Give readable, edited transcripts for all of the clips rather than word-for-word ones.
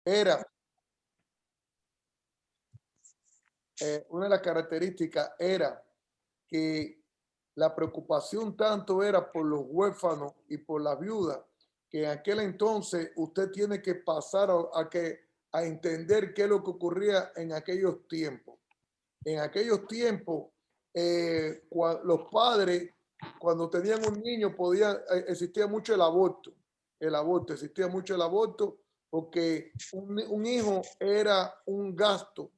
era, una de las características era que la preocupación tanto era por los huérfanos y por la viuda, que en aquel entonces usted tiene que pasar a entender qué es lo que ocurría en aquellos tiempos. En aquellos tiempos, los padres, cuando tenían un niño, existía mucho existía mucho el aborto, porque un hijo era un gasto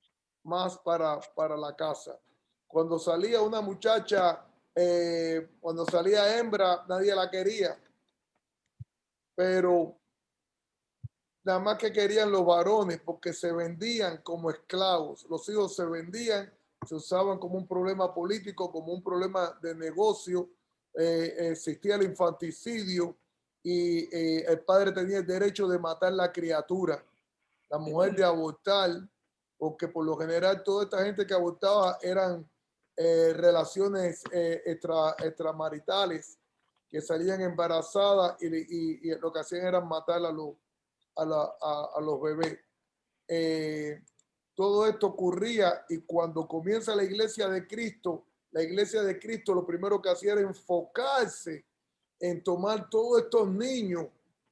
más para la casa. Cuando salía una muchacha, cuando salía hembra, nadie la quería, pero nada más que querían los varones porque se vendían como esclavos. Los hijos se vendían, se usaban como un problema político, como un problema de negocio. Existía el infanticidio y el padre tenía el derecho de matar la criatura, la mujer de abortar, porque por lo general toda esta gente que abortaba eran relaciones extramaritales que salían embarazadas y lo que hacían era matar a los bebés. Todo esto ocurría y cuando comienza la iglesia de Cristo lo primero que hacía era enfocarse en tomar todos estos niños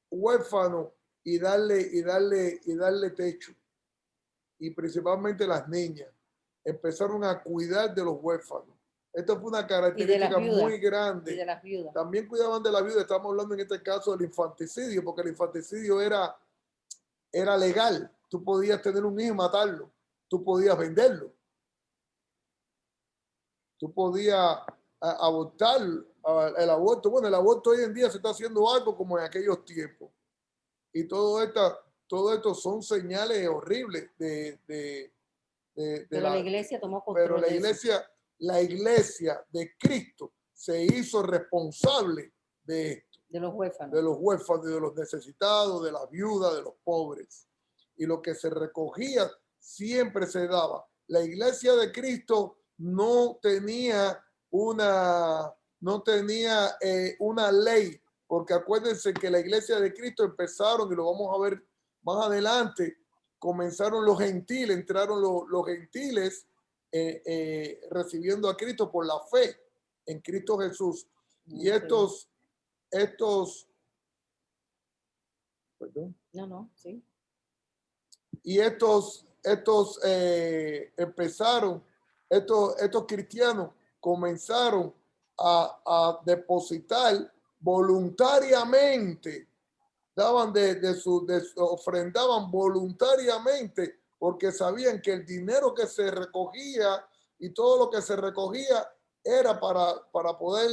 huérfanos y darle techo. Y principalmente las niñas empezaron a cuidar de los huérfanos. Esto fue una característica muy grande. Y de las viudas. También cuidaban de la viuda. Estamos hablando en este caso del infanticidio, porque el infanticidio era legal. Tú podías tener un hijo y matarlo. Tú podías venderlo. Tú podías abortar el aborto. Bueno, el aborto hoy en día se está haciendo algo como en aquellos tiempos. Y todo esto son señales horribles pero la iglesia tomó control. Pero la iglesia de Cristo se hizo responsable de esto. De los huérfanos. De los huérfanos, de los necesitados, de las viudas, de los pobres. Y lo que se recogía siempre se daba. La iglesia de Cristo no tenía una ley, porque acuérdense que la iglesia de Cristo empezaron, y lo vamos a ver más adelante, comenzaron los gentiles, entraron los gentiles recibiendo a Cristo por la fe en Cristo Jesús. Y estos perdón. Sí. Y estos empezaron, estos cristianos comenzaron a depositar voluntariamente, ofrendaban voluntariamente porque sabían que el dinero que se recogía y todo lo que se recogía era para poder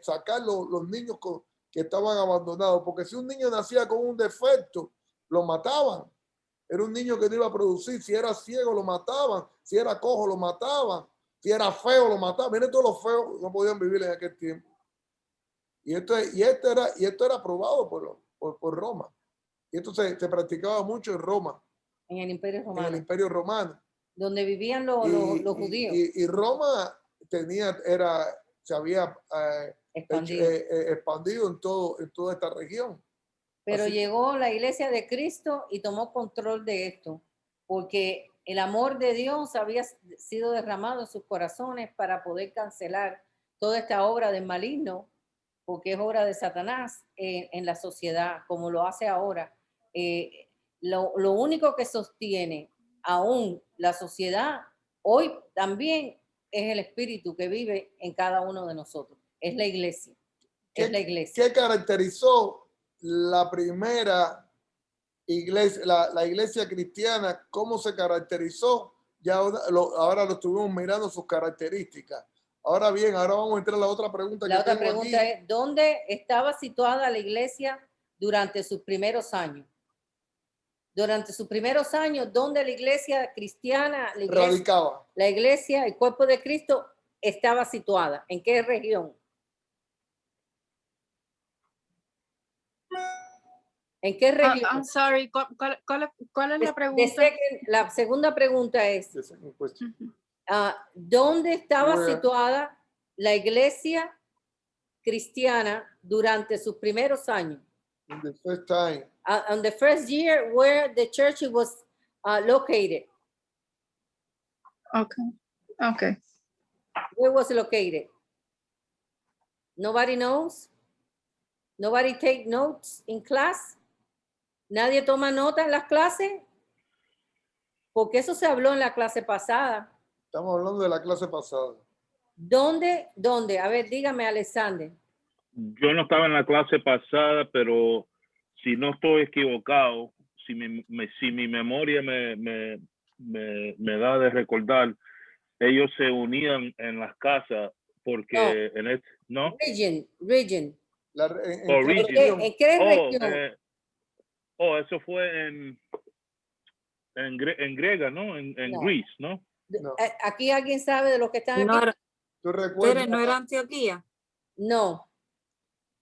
sacar los niños que estaban abandonados, porque si un niño nacía con un defecto, lo mataban. Era un niño que no iba a producir. Si era ciego, lo mataban. Si era cojo, lo mataban. Si era feo, lo mataban. Miren, todos los feos no podían vivir en aquel tiempo. Y esto era aprobado por Roma. Y esto se practicaba mucho en Roma. En el Imperio Romano. En el Imperio Romano. Donde vivían los judíos. Y Roma se había expandido en toda esta región. Pero llegó la iglesia de Cristo y tomó control de esto, porque el amor de Dios había sido derramado en sus corazones para poder cancelar toda esta obra del maligno, porque es obra de Satanás en la sociedad, como lo hace ahora. Lo único que sostiene aún la sociedad hoy también es el espíritu que vive en cada uno de nosotros. Es la iglesia. Es la iglesia. ¿Qué caracterizó la primera iglesia, la iglesia cristiana? ¿Cómo se caracterizó? Ya ahora lo estuvimos mirando sus características. Ahora bien, ahora vamos a entrar a la otra pregunta. La otra pregunta es, ¿dónde estaba situada la iglesia durante sus primeros años? Durante sus primeros años, ¿dónde la iglesia cristiana, radicaba? La iglesia, el cuerpo de Cristo, estaba situada. ¿En qué región? ¿En qué región? I'm sorry, ¿cuál es la pregunta? La segunda pregunta es, ¿dónde estaba situada la iglesia cristiana durante sus primeros años? In the first time. On the first year where the church was located. Okay. Okay. Where was it located? Nobody knows? Nobody take notes in class? ¿Nadie toma nota en las clases? Porque eso se habló en la clase pasada. Estamos hablando de la clase pasada. ¿Dónde? ¿Dónde? A ver, dígame, Alexander. Yo no estaba en la clase pasada, pero si no estoy equivocado, si mi memoria me da de recordar, ellos se unían en las casas porque ¿no? Region. ¿En region. ¿En qué región? Eso fue en griega, ¿no? En No. Greece, ¿no? No. ¿Aquí alguien sabe de lo que están No aquí? era, ¿Tú recuerdas? ¿no era Antioquía? No.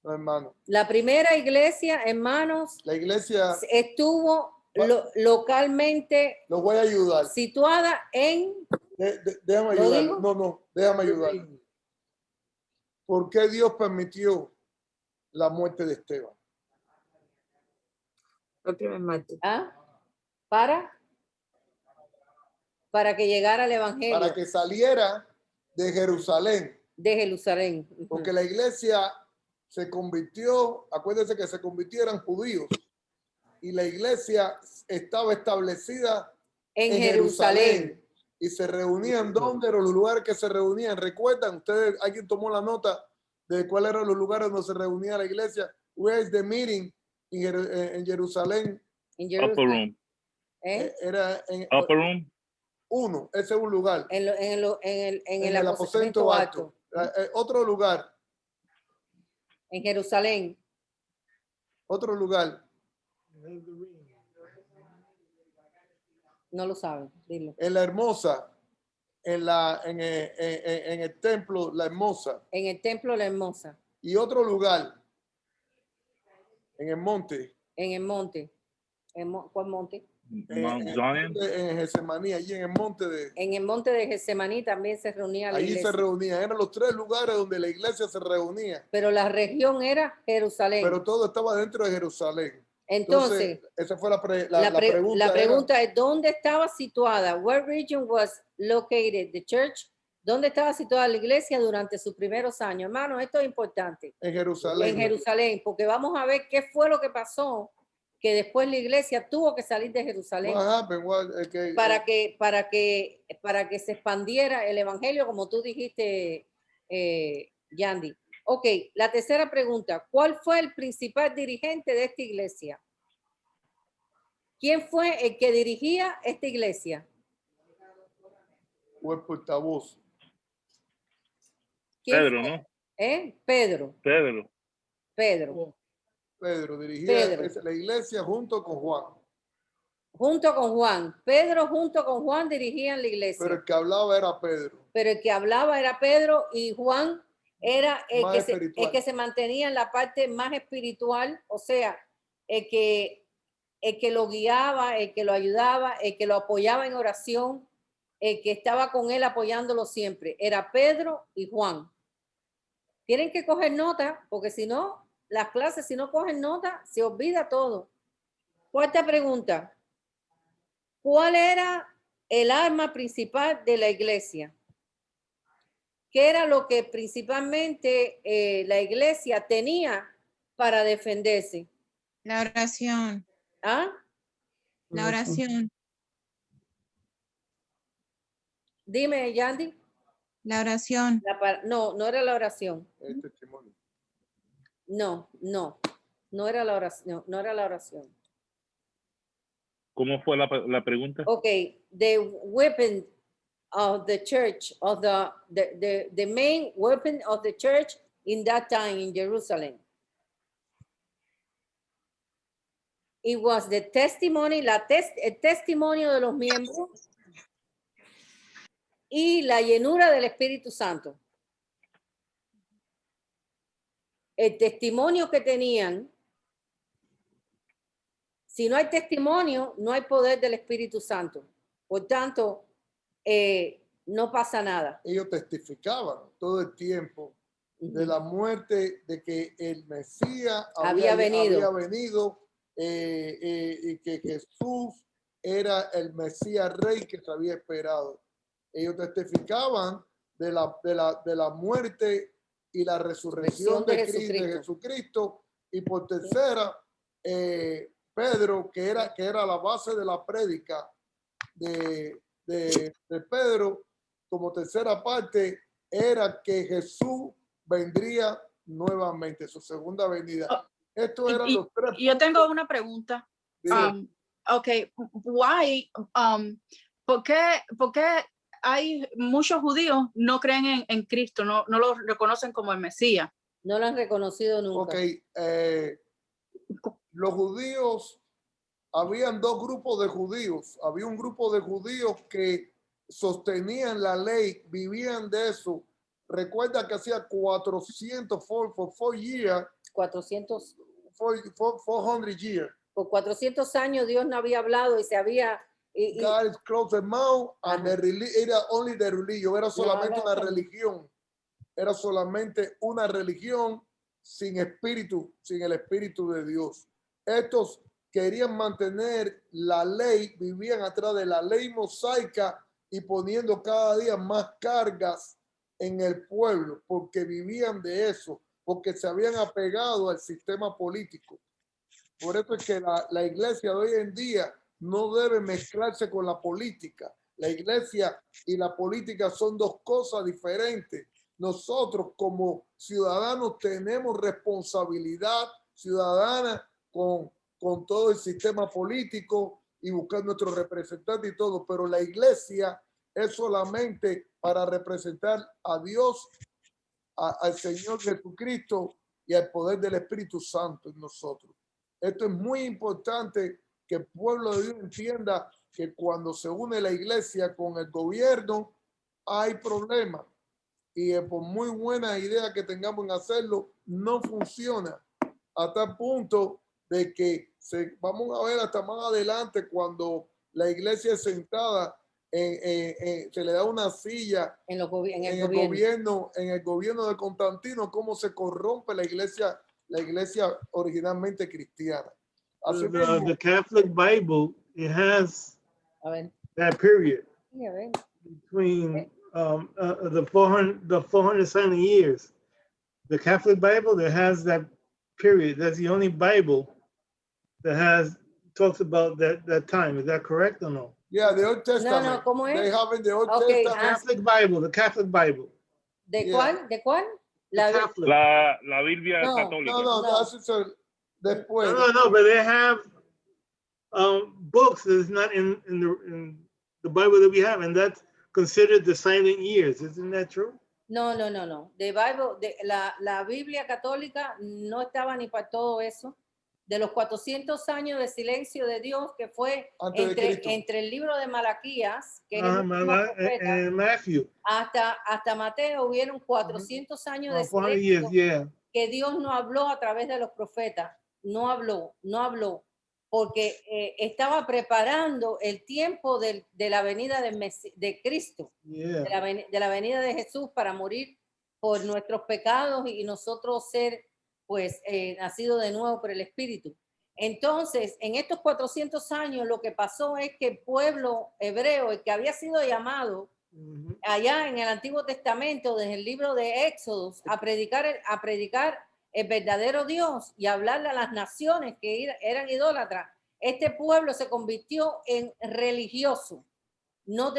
No, hermano. La primera iglesia, hermanos, La iglesia, estuvo localmente los voy a ayudar. situada en... Déjame ¿Lo ayudar. digo? No, déjame ayudar. ¿Por qué Dios permitió la muerte de Esteban? El primer martes. ¿Ah? Para que llegara el evangelio Para que saliera de Jerusalén. de Jerusalén. Porque la iglesia se convirtió, acuérdense que se convirtieron judíos. Y la iglesia estaba establecida En Jerusalén. Y se reunían, ¿dónde eran los lugares que se reunían? ¿Recuerdan? Ustedes, alguien tomó la nota de cuáles eran los lugares donde se reunía la iglesia. Where is the meeting en Jerusalén? En Upper Jerusalén. room. Era en Upper room. uno, ese es un lugar. En el el aposento alto. Otro lugar, En Jerusalén. otro lugar. No lo saben, dilo. En la Hermosa, en el templo La Hermosa. En el templo La Hermosa. Y otro lugar, en el monte. En el monte. ¿Cuál monte? Mount Zion. En Getsemaní, allí en el monte de... En el monte de Getsemaní también se reunía la Allí iglesia. se reunían, eran los 3 lugares donde la iglesia se reunía. Pero la región era Jerusalén. Pero todo estaba dentro de Jerusalén. Entonces, esa fue la pregunta. la pregunta es, ¿dónde estaba situada? What region was located the church? ¿Dónde estaba situada la iglesia durante sus primeros años? Hermano, esto es importante. En Jerusalén. En Jerusalén, porque vamos a ver qué fue lo que pasó, que después la iglesia tuvo que salir de Jerusalén para que se expandiera el evangelio, como tú dijiste, Yandy. Ok, la tercera pregunta. ¿Cuál fue el principal dirigente de esta iglesia? ¿Quién fue el que dirigía esta iglesia? O el portavoz. Pedro, ¿no? Pedro. Pedro dirigía Pedro. la iglesia junto con Juan. Junto con Juan. Pedro junto con Juan dirigían la iglesia. Pero el que hablaba era Pedro. Pero el que hablaba era Pedro y Juan era el que se mantenía en la parte más espiritual, o sea, el que lo guiaba, el que lo ayudaba, el que lo apoyaba en oración, el que estaba con él apoyándolo siempre. Era Pedro y Juan. Tienen que coger nota, porque si no, las clases, si no cogen nota, se olvida todo. Cuarta pregunta. ¿Cuál era el arma principal de la iglesia? ¿Qué era lo que principalmente la iglesia tenía para defenderse? La oración. ¿Ah? La oración. Dime, Yandy. La oración. No era la oración. El testimonio. No era la oración. No era la oración. ¿Cómo fue la pregunta? Okay, the weapon of the church, of the main weapon of the church in that time in Jerusalem. It was the testimony, el testimonio de los miembros y la llenura del Espíritu Santo. El testimonio que tenían. Si no hay testimonio, no hay poder del Espíritu Santo. Por tanto, no pasa nada. Ellos testificaban todo el tiempo de la muerte, de que el Mesías Había venido. y que Jesús era el Mesías Rey que se había esperado. Ellos testificaban de la muerte y la resurrección de Jesucristo. Y por tercera, Pedro, que era la base de la prédica de Pedro, como tercera parte, era que Jesús vendría nuevamente, su segunda venida. Estos eran los tres. Yo tengo una pregunta. Okay, why, ¿por qué hay muchos judíos no creen en Cristo, no lo reconocen como el Mesías? No lo han reconocido nunca. Los judíos, habían dos grupos de judíos. Había un grupo de judíos que sostenían la ley, vivían de eso. Recuerda que hacía 400 years. 400 years. Por 400 años Dios no había hablado y se había... God closed the mouth and era only the religion. Era solamente una religión. Era solamente una religión sin espíritu, sin el espíritu de Dios. Estos querían mantener la ley, vivían atrás de la ley mosaica y poniendo cada día más cargas en el pueblo, porque vivían de eso, porque se habían apegado al sistema político. Por eso es que la iglesia de hoy en día no debe mezclarse con la política. La iglesia y la política son dos cosas diferentes. Nosotros como ciudadanos tenemos responsabilidad ciudadana con todo el sistema político y buscar nuestros representantes y todo, pero la iglesia es solamente para representar a Dios, al Señor Jesucristo y al poder del Espíritu Santo en nosotros. Esto es muy importante que el pueblo de Dios entienda que cuando se une la iglesia con el gobierno hay problemas y por muy buena idea que tengamos en hacerlo, no funciona a tal punto de que vamos a ver hasta más adelante cuando la iglesia es sentada, se le da una silla en el gobierno de Constantino, cómo se corrompe la iglesia originalmente cristiana. The Catholic Bible, it has that period between the 470 years. The Catholic Bible, that has that period. That's the only Bible that talks about that time. Is that correct or no? Yeah, the Old Testament. No, ¿cómo es? They have in the Old Testament. The Catholic Bible. ¿De cuál? ¿De cuál? La Biblia católica. No, that's después. No, but they have books that's not in the Bible that we have, and that's considered the silent years. Isn't that true? No. The Bible, la Biblia católica no estaba ni para todo eso. De los 400 años de silencio de Dios que fue entre el libro de Malaquías, que es el profeta, Matthew, hasta Mateo, hubieron 400 años de silencio que Dios no habló a través de los profetas. No habló, porque estaba preparando el tiempo de la venida de Cristo, de la venida de Jesús para morir por nuestros pecados y nosotros ser nacido de nuevo por el Espíritu. Entonces, en estos 400 años lo que pasó es que el pueblo hebreo, el que había sido llamado allá en el Antiguo Testamento, desde el libro de Éxodo, a predicar el verdadero Dios y hablarle a las naciones que eran idólatras, este pueblo se convirtió en religioso. No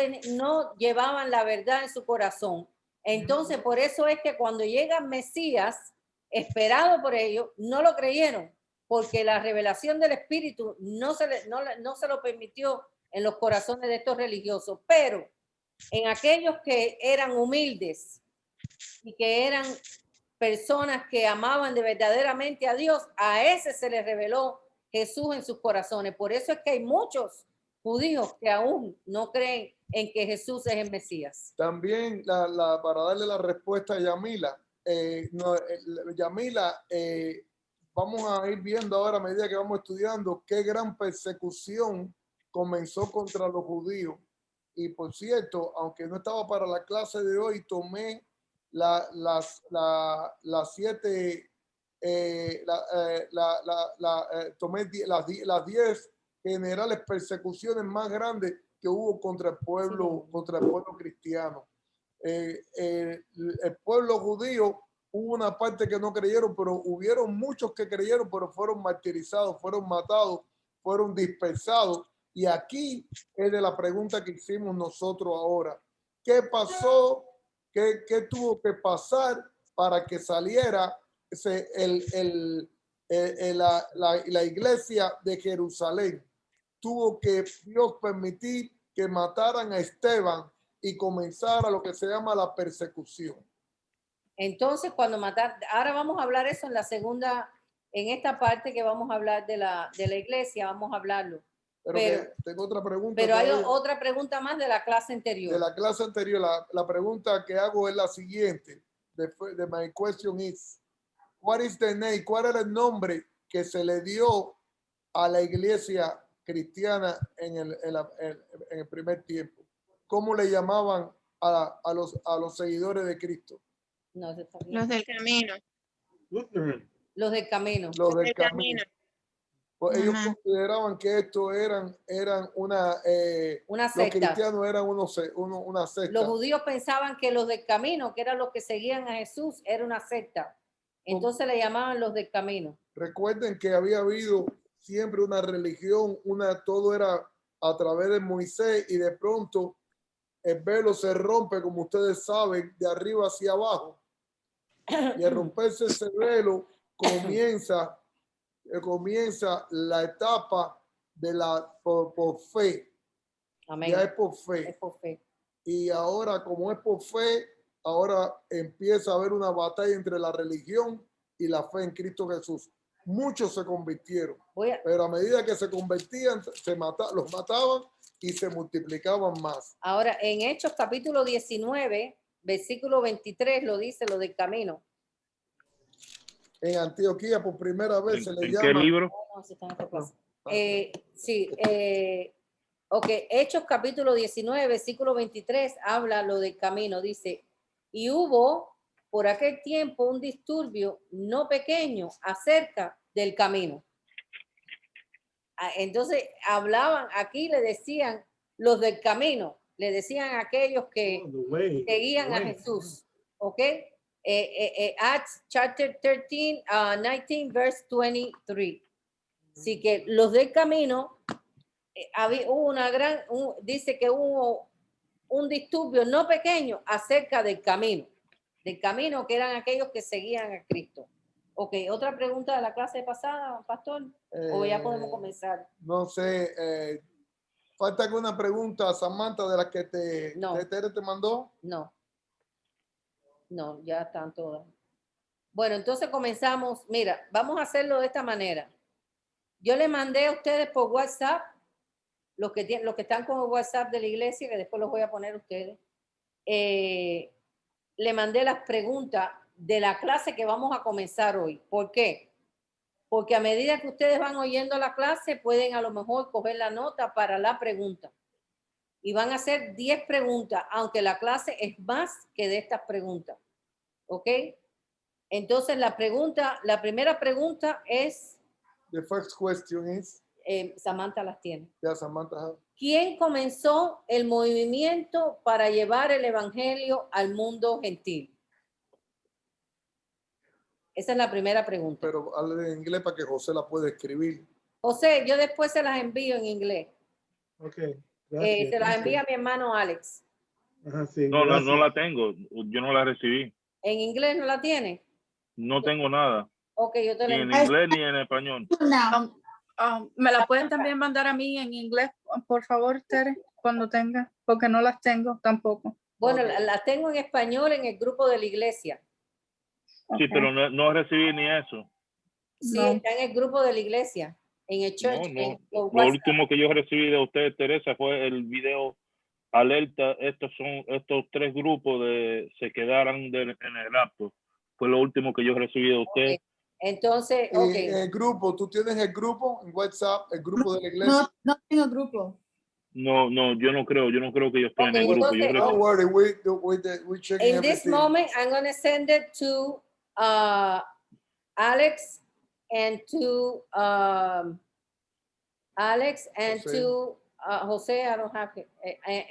llevaban la verdad en su corazón. Entonces, por eso es que cuando llega Mesías, esperado por ellos, no lo creyeron, porque la revelación del Espíritu no se lo permitió en los corazones de estos religiosos, pero en aquellos que eran humildes y que eran personas que amaban de verdaderamente a Dios, a ese se les reveló Jesús en sus corazones. Por eso es que hay muchos judíos que aún no creen en que Jesús es el Mesías. También para darle la respuesta a Yamila, Yamila, vamos a ir viendo ahora a medida que vamos estudiando qué gran persecución comenzó contra los judíos. Y por cierto, aunque no estaba para la clase de hoy, tomé las 7, tomé las 10 generales persecuciones más grandes que hubo contra el pueblo cristiano. El pueblo judío, hubo una parte que no creyeron, pero hubieron muchos que creyeron, pero fueron martirizados, fueron matados, fueron dispersados. Y aquí es de la pregunta que hicimos nosotros ahora. ¿Qué pasó? ¿Qué tuvo que pasar para que saliera la iglesia de Jerusalén? Tuvo que Dios permitir que mataran a Esteban y comenzara lo que se llama la persecución. Entonces, cuando mataron, ahora vamos a hablar eso en la segunda, en esta parte que vamos a hablar de la iglesia, vamos a hablarlo. Pero tengo otra pregunta. Pero hay otra pregunta más de la clase anterior. De la clase anterior, la pregunta que hago es la siguiente. My question is, what is the name? ¿Cuál era el nombre que se le dio a la iglesia cristiana en el primer tiempo? ¿Cómo le llamaban a los seguidores de Cristo? No, Los del camino. Los del camino. Los del camino. Pues ellos consideraban que esto eran una secta. Los cristianos eran una secta. Los judíos pensaban que los del camino, que eran los que seguían a Jesús, era una secta. Entonces le llamaban los del camino. Recuerden que había habido siempre una religión, todo era a través de Moisés, y de pronto el velo se rompe, como ustedes saben, de arriba hacia abajo. Y al romperse ese velo comienza la etapa de por fe. Amén. Ya es por fe. Es por fe. Y ahora, como es por fe, ahora empieza a haber una batalla entre la religión y la fe en Cristo Jesús. Muchos se convirtieron, pero a medida que se convertían, los mataban y se multiplicaban más. Ahora, en Hechos capítulo 19, versículo 23, lo dice lo del camino. En Antioquía, por primera vez, se le llama... ¿En qué libro? Ok, Hechos capítulo 19, versículo 23, habla lo del camino. Dice, y hubo por aquel tiempo un disturbio no pequeño acerca del camino. Entonces hablaban, aquí le decían los del camino, le decían a aquellos que seguían a Jesús. ¿Ok? Acts chapter 13, 19, verse 23. Así que los del camino, dice que hubo un disturbio no pequeño acerca del camino que eran aquellos que seguían a Cristo. Ok, otra pregunta de la clase pasada, pastor, o ya podemos comenzar. No sé, ¿falta alguna pregunta, Samantha, de la que te mandó? No, ya están todas. Bueno, entonces comenzamos. Mira, vamos a hacerlo de esta manera. Yo le mandé a ustedes por WhatsApp, los que están con el WhatsApp de la iglesia, que después los voy a poner a ustedes. Le mandé las preguntas de la clase que vamos a comenzar hoy. ¿Por qué? Porque a medida que ustedes van oyendo la clase, pueden a lo mejor coger la nota para la pregunta. Y van a hacer 10 preguntas, aunque la clase es más que de estas preguntas. ¿Ok? Entonces, la primera pregunta es... The first question is... Samantha las tiene. Yeah, Samantha. ¿Quién comenzó el movimiento para llevar el evangelio al mundo gentil? Esa es la primera pregunta. Pero hable en inglés para que José la pueda escribir. José, yo después se las envío en inglés. Ok. Se las envía a mi hermano Alex. Ajá, sí, no la tengo. Yo no la recibí. ¿En inglés no la tiene? No tengo nada. Ok, yo te la envío. Ni en inglés ni en español. ¿Me la pueden también mandar a mí en inglés, por favor, Tere, cuando tenga? Porque no las tengo tampoco. Bueno, las tengo en español en el grupo de la iglesia. Sí, pero no recibí ni eso. Sí, está en el grupo de la iglesia, en el church. Lo último que yo recibí de usted, Teresa, fue el video alerta. Estos 3 grupos se quedaron en el rapto. Fue lo último que yo recibí de usted. Okay. Entonces, el grupo, ¿tú tienes el grupo en WhatsApp, el grupo de la iglesia? No tengo grupo. No, yo no creo que yo estoy en el grupo. Yo creo Don't worry, we checking in this everything. moment, I'm going to send it to Alex and to Jose. to Jose. I don't have it,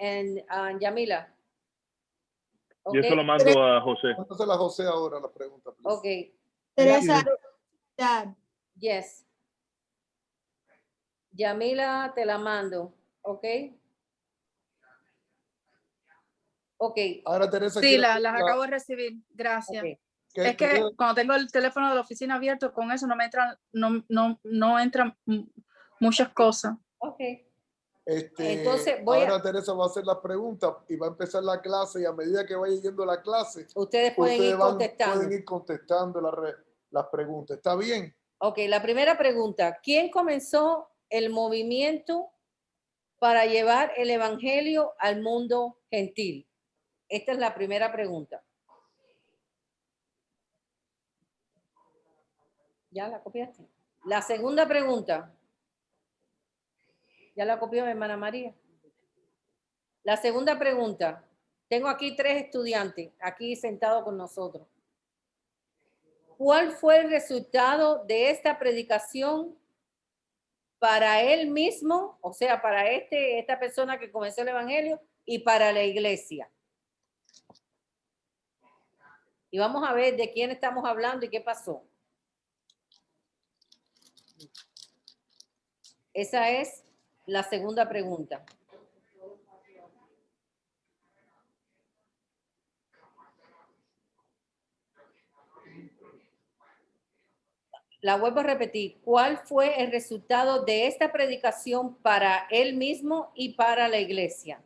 and Yamila. Yo se lo mando a José. Entonces la José ahora la pregunta, please. Okay. Teresa, Yes. Yamila, te la mando. Okay. Okay. Ahora Teresa Sí, quiere las hacer acabo de recibir. Gracias. Okay. Es que cuando tengo el teléfono de la oficina abierto, con eso no me entran, no entran muchas cosas. Okay. Entonces, ahora Teresa va a hacer la pregunta y va a empezar la clase, y a medida que vaya yendo la clase, ustedes pueden ir contestando. Pueden ir contestando las preguntas. ¿Está bien? Ok, la primera pregunta. ¿Quién comenzó el movimiento para llevar el evangelio al mundo gentil? Esta es la primera pregunta. ¿Ya la copiaste? La segunda pregunta. ¿Ya la copió mi hermana María? La segunda pregunta. Tengo aquí 3 estudiantes aquí sentados con nosotros. ¿Cuál fue el resultado de esta predicación para él mismo, o sea, para esta persona que comenzó el evangelio, y para la iglesia? Y vamos a ver de quién estamos hablando y qué pasó. Esa es la segunda pregunta. La vuelvo a repetir. ¿Cuál fue el resultado de esta predicación para él mismo y para la iglesia?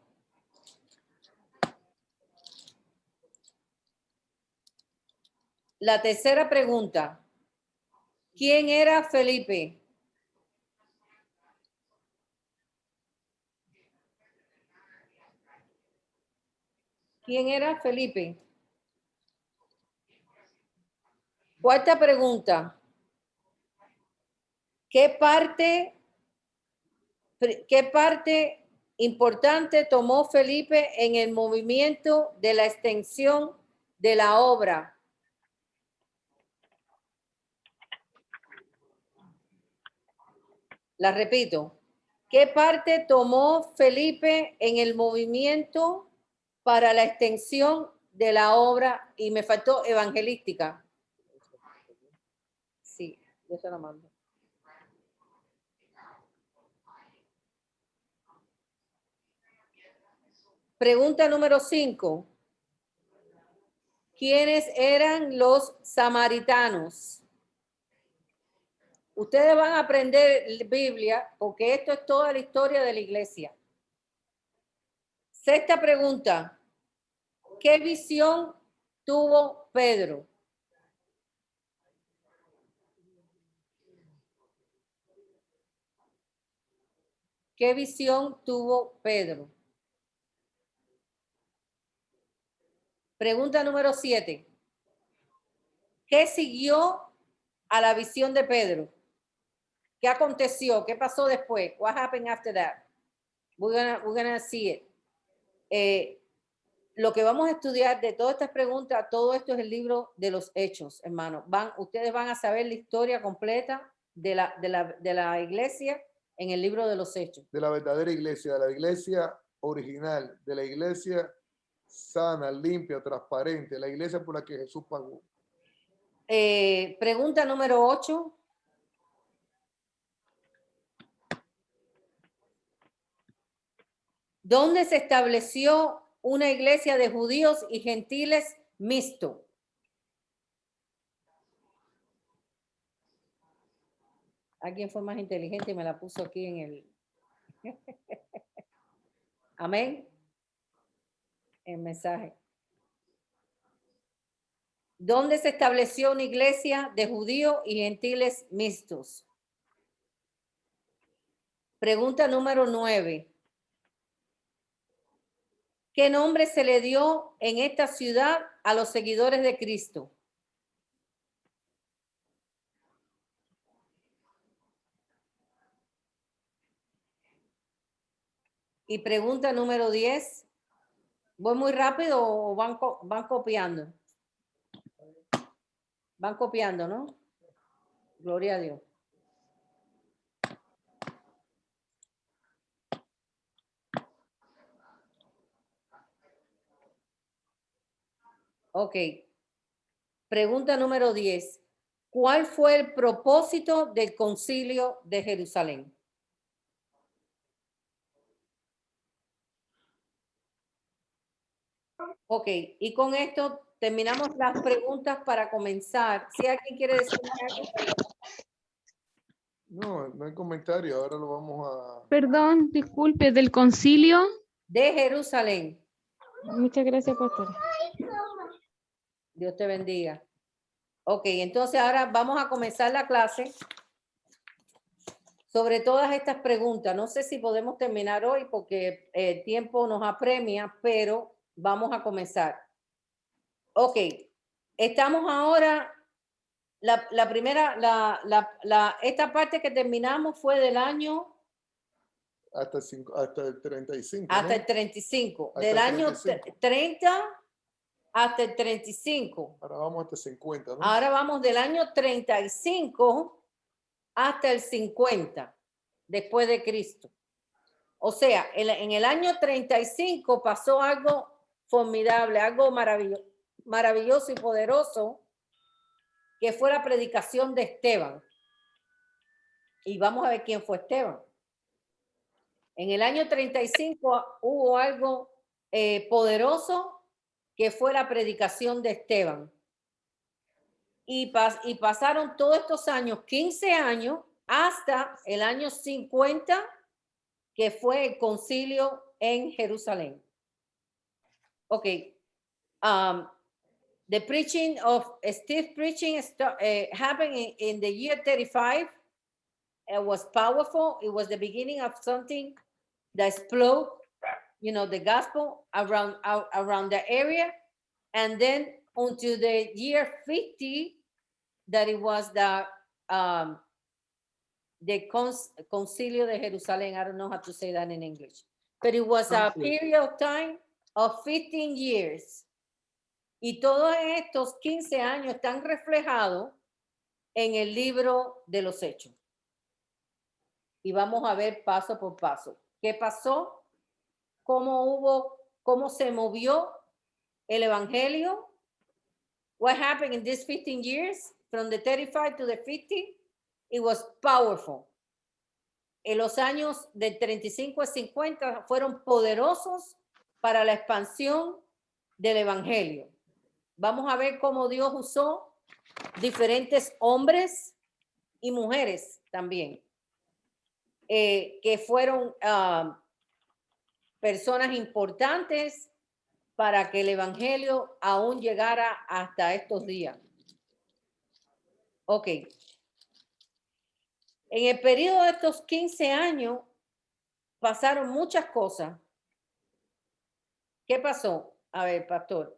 La tercera pregunta. ¿Quién era Felipe? ¿Quién era Felipe? Cuarta pregunta. ¿Qué parte importante tomó Felipe en el movimiento de la extensión de la obra? La repito. ¿Qué parte tomó Felipe en el movimiento para la extensión de la obra? Y me faltó evangelística. Sí, yo se la mando. Pregunta número 5. ¿Quiénes eran los samaritanos? Ustedes van a aprender Biblia porque esto es toda la historia de la iglesia. Sexta pregunta. ¿Qué visión tuvo Pedro? ¿Qué visión tuvo Pedro? Pregunta número 7. ¿Qué siguió a la visión de Pedro? ¿Qué aconteció? ¿Qué pasó después? What happened after that? We're gonna see it. Lo que vamos a estudiar de todas estas preguntas, todo esto es el libro de los Hechos, hermano. Ustedes van a saber la historia completa de la iglesia en el libro de los Hechos. De la verdadera iglesia, de la iglesia original, de la iglesia sana, limpia, transparente, la iglesia por la que Jesús pagó. Pregunta número 8. ¿Dónde se estableció una iglesia de judíos y gentiles mixto? Alguien fue más inteligente y me la puso aquí en el... Amén. El mensaje. ¿Dónde se estableció una iglesia de judíos y gentiles mixtos? Pregunta número 9. ¿Qué nombre se le dio en esta ciudad a los seguidores de Cristo? Y pregunta número 10. ¿Voy muy rápido o van copiando? Van copiando, ¿no? Gloria a Dios. Ok. Pregunta número 10. ¿Cuál fue el propósito del concilio de Jerusalén? Ok, y con esto terminamos las preguntas para comenzar. Si alguien quiere decir algo. No, no hay comentario. Ahora lo vamos a... Perdón, disculpe, del concilio. De Jerusalén. Muchas gracias, pastor. Dios te bendiga. Ok, entonces ahora vamos a comenzar la clase sobre todas estas preguntas. No sé si podemos terminar hoy porque el tiempo nos apremia, pero vamos a comenzar. Ok, estamos ahora, la primera, esta parte que terminamos fue del año... Hasta el 35. Hasta ¿no? el 35. Hasta Del el año 35. 30 hasta el 35. Ahora vamos hasta 50, ¿no? Ahora vamos del año 35 hasta el 50, después de Cristo. O sea, en el año 35 pasó algo formidable, algo maravilloso y poderoso, que fue la predicación de Esteban. Y vamos a ver quién fue Esteban. En el año 35 hubo algo poderoso, que fue la predicación de Esteban. Y pasaron todos estos años, 15 años, hasta el año 50, que fue el concilio en Jerusalén. Okay. The preaching of Steve preaching happened in the year 35. It was powerful. It was the beginning of something that exploded, you know, the gospel around the area. And then until the year 50, that it was the Concilio de Jerusalén. I don't know how to say that in English. But it was a period of time of 15 years. Y todos estos 15 años están reflejados en el libro de los Hechos. Y vamos a ver paso por paso. ¿Qué pasó? ¿Cómo se movió el evangelio? What happened in these 15 years? From the 35 to the 50, it was powerful. En los años del 35 al 50 fueron poderosos para la expansión del evangelio. Vamos a ver cómo Dios usó diferentes hombres y mujeres también, que fueron personas importantes para que el evangelio aún llegara hasta estos días. Ok. En el periodo de estos 15 años pasaron muchas cosas. ¿Qué pasó? A ver, pastor.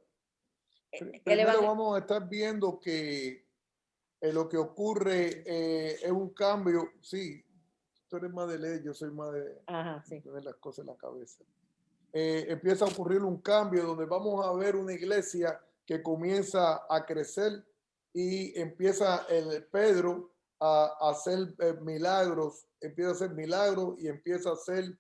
Primero vamos a estar viendo que lo que ocurre es un cambio. Sí, tú eres más de ley, yo soy más de tener las cosas en la cabeza. Empieza a ocurrir un cambio donde vamos a ver una iglesia que comienza a crecer y empieza Pedro a hacer milagros, empieza a hacer milagros y empieza a hacer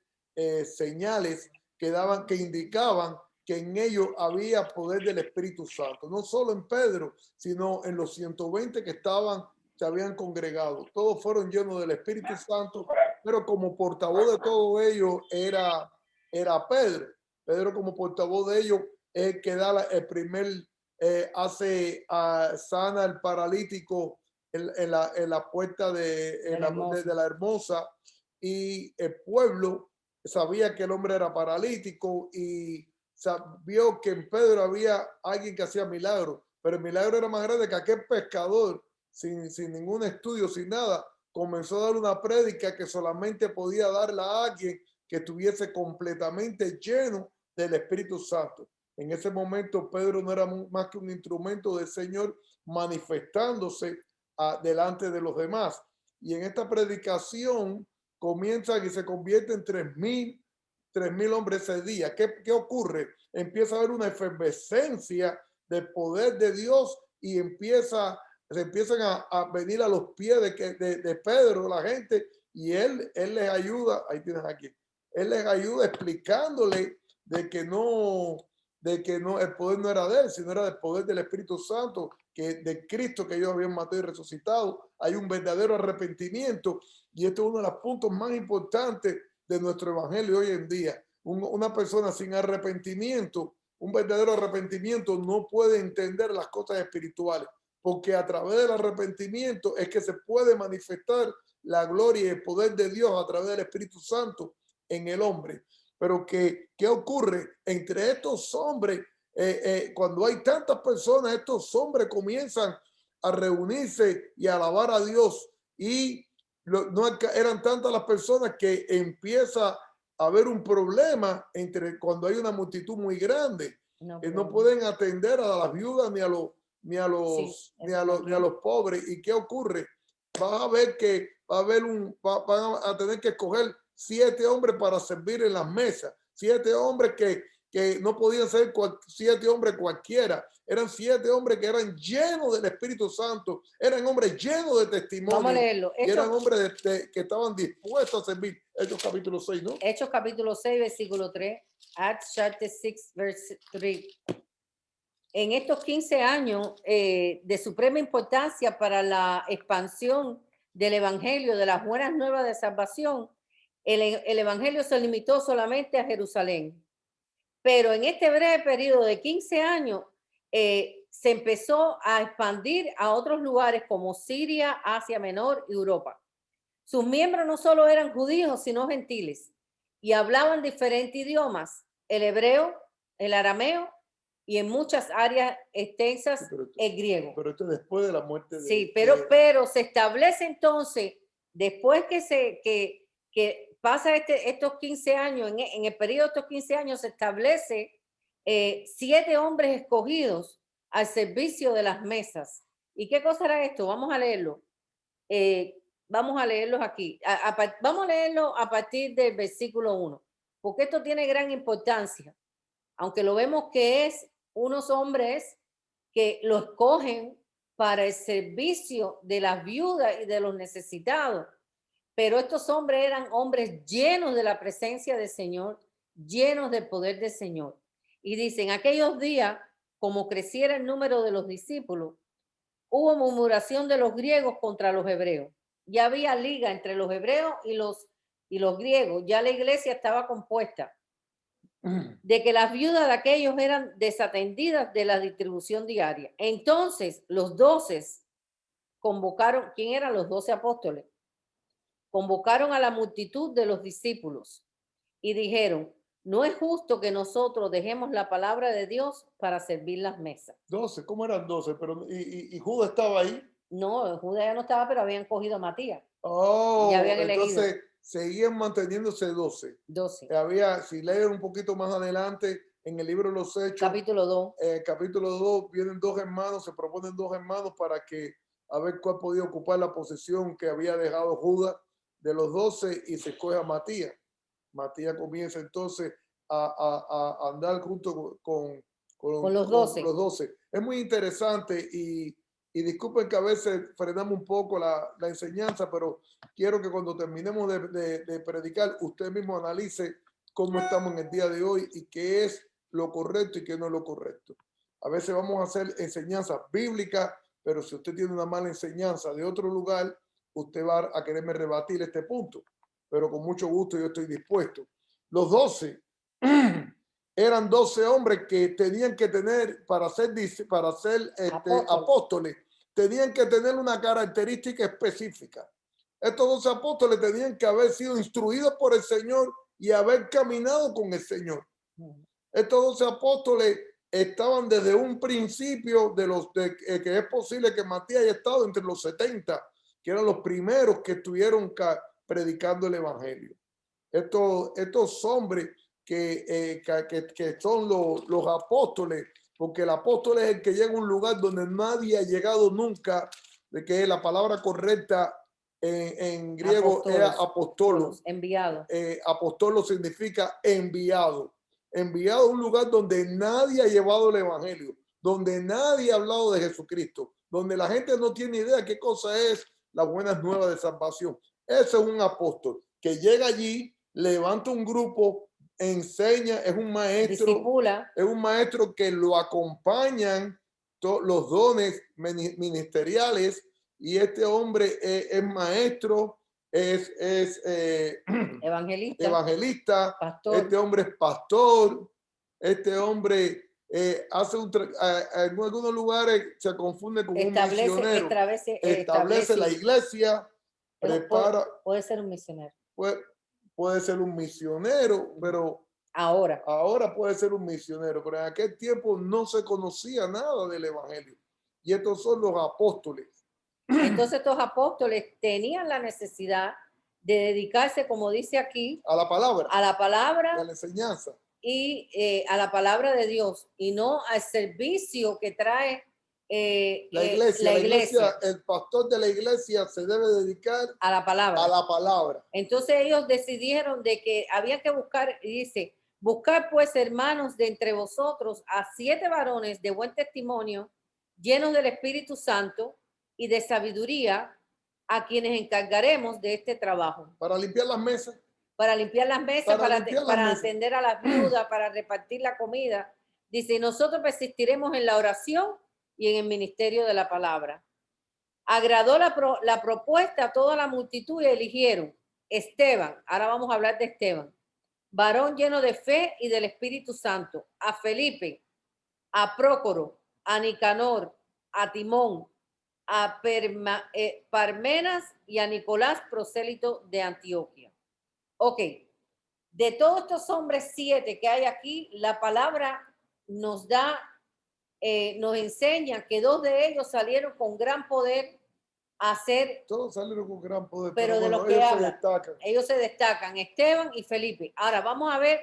señales que indicaban que en ellos había poder del Espíritu Santo, no solo en Pedro, sino en los 120 que se habían congregado. Todos fueron llenos del Espíritu Santo, pero como portavoz de todo ello era Pedro. Pedro como portavoz de ellos es el que da el primer, sana al paralítico en la puerta de la Hermosa, y el pueblo sabía que el hombre era paralítico y vio que en Pedro había alguien que hacía milagros, pero el milagro era más grande que aquel pescador sin ningún estudio, sin nada, comenzó a dar una prédica que solamente podía darla a alguien que estuviese completamente lleno del Espíritu Santo. En ese momento Pedro no era más que un instrumento del Señor manifestándose delante de los demás. Y en esta predicación comienza y se convierte en 3,000 3,000 hombres ese día. ¿Qué ocurre? Empieza a haber una efervescencia del poder de Dios y se empiezan a venir a los pies de Pedro, la gente, y él les ayuda, ahí tienes aquí, él les ayuda explicándole de que no, el poder no era de él, sino era del poder del Espíritu Santo, que de Cristo que ellos habían matado y resucitado. Hay un verdadero arrepentimiento, y esto es uno de los puntos más importantes de nuestro evangelio hoy en día. Una persona sin arrepentimiento, un verdadero arrepentimiento, no puede entender las cosas espirituales, porque a través del arrepentimiento es que se puede manifestar la gloria y el poder de Dios a través del Espíritu Santo en el hombre. Pero ¿qué ocurre? Entre estos hombres, cuando hay tantas personas, estos hombres comienzan a reunirse y a alabar a Dios, y no eran tantas las personas que empieza a haber un problema entre cuando hay una multitud muy grande. No pueden atender a las viudas ni a los pobres. ¿Y qué ocurre? Vas a ver que van a tener que escoger 7 hombres para servir en las mesas. 7 hombres que no podían ser 7 hombres cualquiera. Eran 7 hombres que eran llenos del Espíritu Santo. Eran hombres llenos de testimonio. Vamos a leerlo. Y eran hombres que estaban dispuestos a servir. Hechos capítulo 6, ¿no? Hechos capítulo 6, versículo 3. Acts chapter 6, verse 3. En estos 15 años de suprema importancia para la expansión del evangelio, de las buenas nuevas de salvación, el evangelio se limitó solamente a Jerusalén. Pero en este breve periodo de 15 años se empezó a expandir a otros lugares como Siria, Asia Menor y Europa. Sus miembros no solo eran judíos, sino gentiles, y hablaban diferentes idiomas: el hebreo, el arameo, y en muchas áreas extensas el griego. Pero esto después de la muerte de... Sí, pero se establece entonces, después que pasa estos 15 años, en el periodo de estos 15 años se establece 7 hombres escogidos al servicio de las mesas. ¿Y qué cosa era esto? Vamos a leerlo. Vamos a leerlos aquí. Vamos a leerlo a partir del versículo 1, porque esto tiene gran importancia. Aunque lo vemos que es unos hombres que lo escogen para el servicio de las viudas y de los necesitados. Pero estos hombres eran hombres llenos de la presencia del Señor, llenos del poder del Señor. Y dicen, aquellos días, como creciera el número de los discípulos, hubo murmuración de los griegos contra los hebreos. Ya había liga entre los hebreos y los griegos. Ya la iglesia estaba compuesta de que las viudas de aquellos eran desatendidas de la distribución diaria. Entonces los 12 convocaron, ¿quién eran los 12 apóstoles? Convocaron a la multitud de los discípulos y dijeron, no es justo que nosotros dejemos la palabra de Dios para servir las mesas. 12, ¿cómo eran 12? Pero, ¿y Judas estaba ahí? No, Judas ya no estaba, pero habían cogido a Matías. Oh, ya habían entonces elegido. Seguían manteniéndose 12. 12. Si leen un poquito más adelante, en el libro de los Hechos, capítulo 2. Capítulo 2, vienen 2 hermanos, se proponen 2 hermanos para que a ver cuál podía ocupar la posición que había dejado Judas de los 12, y se escoge a Matías. Matías comienza entonces a andar junto con los 12. Los 12. Es muy interesante y disculpen que a veces frenamos un poco la enseñanza, pero quiero que cuando terminemos de predicar, usted mismo analice cómo estamos en el día de hoy y qué es lo correcto y qué no es lo correcto. A veces vamos a hacer enseñanza bíblica, pero si usted tiene una mala enseñanza de otro lugar, usted va a quererme rebatir este punto. Pero con mucho gusto yo estoy dispuesto. Los 12 eran 12 hombres que tenían que tener, para ser apóstoles, tenían que tener una característica específica. Estos 12 apóstoles tenían que haber sido instruidos por el Señor y haber caminado con el Señor. Estos 12 apóstoles estaban desde un principio que es posible que Matías haya estado entre los 70, que eran los primeros que estuvieron predicando el evangelio. Estos hombres que son los apóstoles, porque el apóstol es el que llega a un lugar donde nadie ha llegado nunca, de que la palabra correcta En griego era apostolos. Enviado. Apostolo significa enviado. Enviado a un lugar donde nadie ha llevado el evangelio, donde nadie ha hablado de Jesucristo, donde la gente no tiene idea qué cosa es las buenas nuevas de salvación. Ese es un apóstol que llega allí, levanta un grupo, enseña, es un maestro, discipula. Es un maestro que lo acompañan los dones ministeriales, y este hombre es maestro, es evangelista, pastor. Este hombre es pastor, este hombre hace en algunos lugares se confunde con un misionero, establece la iglesia, prepara. Puede ser un misionero. Puede ser un misionero, pero ahora puede ser un misionero, pero en aquel tiempo no se conocía nada del evangelio. Y estos son los apóstoles. Entonces estos apóstoles tenían la necesidad de dedicarse, como dice aquí, a la palabra, a la enseñanza y a la palabra de Dios, y no al servicio que trae la iglesia. El pastor de la iglesia se debe dedicar a la palabra. Entonces ellos decidieron de que había que buscar, y dice, buscar pues, hermanos, de entre vosotros a 7 varones de buen testimonio, llenos del Espíritu Santo y de sabiduría, a quienes encargaremos de este trabajo. Para limpiar las mesas. Para atender a las viudas, para repartir la comida. Dice, nosotros persistiremos en la oración y en el ministerio de la palabra. Agradó la propuesta a toda la multitud y eligieron Esteban, ahora vamos a hablar de Esteban, varón lleno de fe y del Espíritu Santo, a Felipe, a Prócoro, a Nicanor, a Timón, a Parmenas y a Nicolás, prosélito de Antioquia. Ok, de todos estos hombres 7 que hay aquí, la palabra nos enseña que 2 de ellos salieron con gran poder a hacer. Todos salieron con gran poder, pero de los que ellos se destacan, Esteban y Felipe. Ahora vamos a ver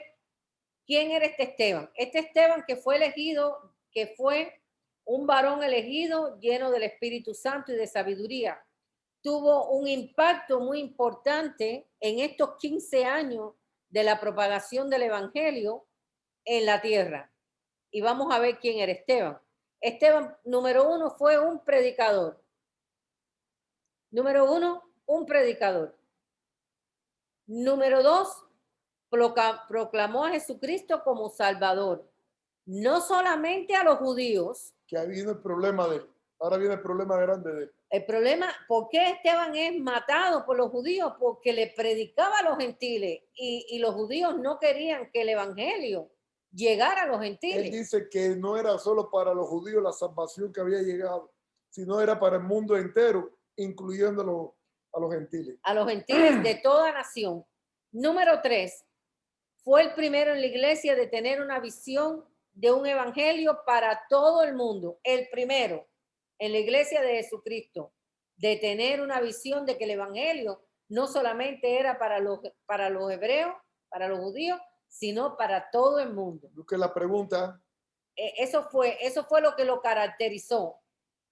quién era este Esteban. Este Esteban que fue elegido, que fue un varón elegido lleno del Espíritu Santo y de sabiduría. Tuvo un impacto muy importante en estos 15 años de la propagación del evangelio en la tierra. Y vamos a ver quién era Esteban. Esteban, número 1, fue un predicador. Número 1, un predicador. Número 2, proclamó a Jesucristo como Salvador. No solamente a los judíos. Que ahí viene el problema de él. Ahora viene el problema grande de él. El problema, ¿por qué Esteban es matado por los judíos? Porque le predicaba a los gentiles y los judíos no querían que el evangelio llegara a los gentiles. Él dice que no era solo para los judíos la salvación que había llegado, sino era para el mundo entero, incluyendo a los gentiles. A los gentiles de toda nación. Número 3, fue el primero en la iglesia de tener una visión de un evangelio para todo el mundo. El primero en la iglesia de Jesucristo de tener una visión de que el evangelio no solamente era para los hebreos, para los judíos, sino para todo el mundo. Busque la pregunta. Eso fue lo que lo caracterizó.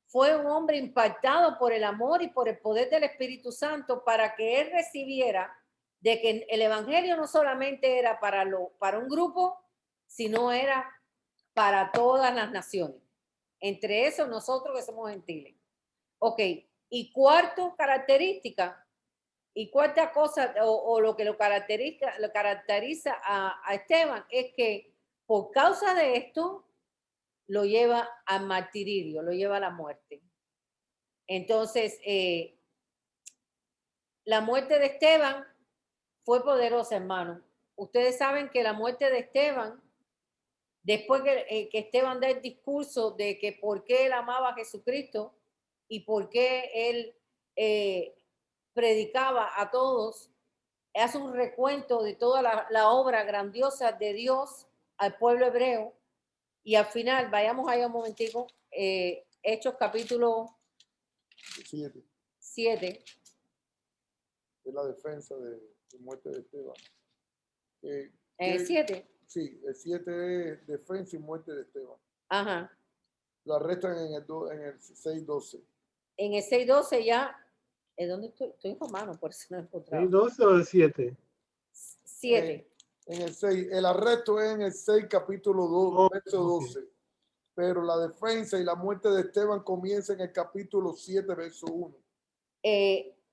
Fue un hombre impactado por el amor y por el poder del Espíritu Santo para que él recibiera de que el evangelio no solamente era para un grupo, sino era para todas las naciones. Entre eso nosotros que somos gentiles. Ok, y cuarta cosa, o lo que lo caracteriza a Esteban es que por causa de esto lo lleva al martirio, lo lleva a la muerte. Entonces, la muerte de Esteban fue poderosa, hermano. Ustedes saben que la muerte de Esteban, después que Esteban da el discurso de que por qué él amaba a Jesucristo y por qué él predicaba a todos, hace un recuento de toda la obra grandiosa de Dios al pueblo hebreo. Y al final, vayamos ahí un momentico, Hechos capítulo 7. De la defensa de muerte de Esteban. ¿El 7? Sí, el 7 es defensa y muerte de Esteban. Ajá. Lo arrestan en el 6:12. En el 6:12 ya ¿Dónde estoy? Estoy en Romanos, por eso no he encontrado. ¿El 12 o el 7? 7. En el 6. El arresto es en el 6, capítulo 2, verso 12. Pero la defensa y la muerte de Esteban comienza en el capítulo 7, verso 1.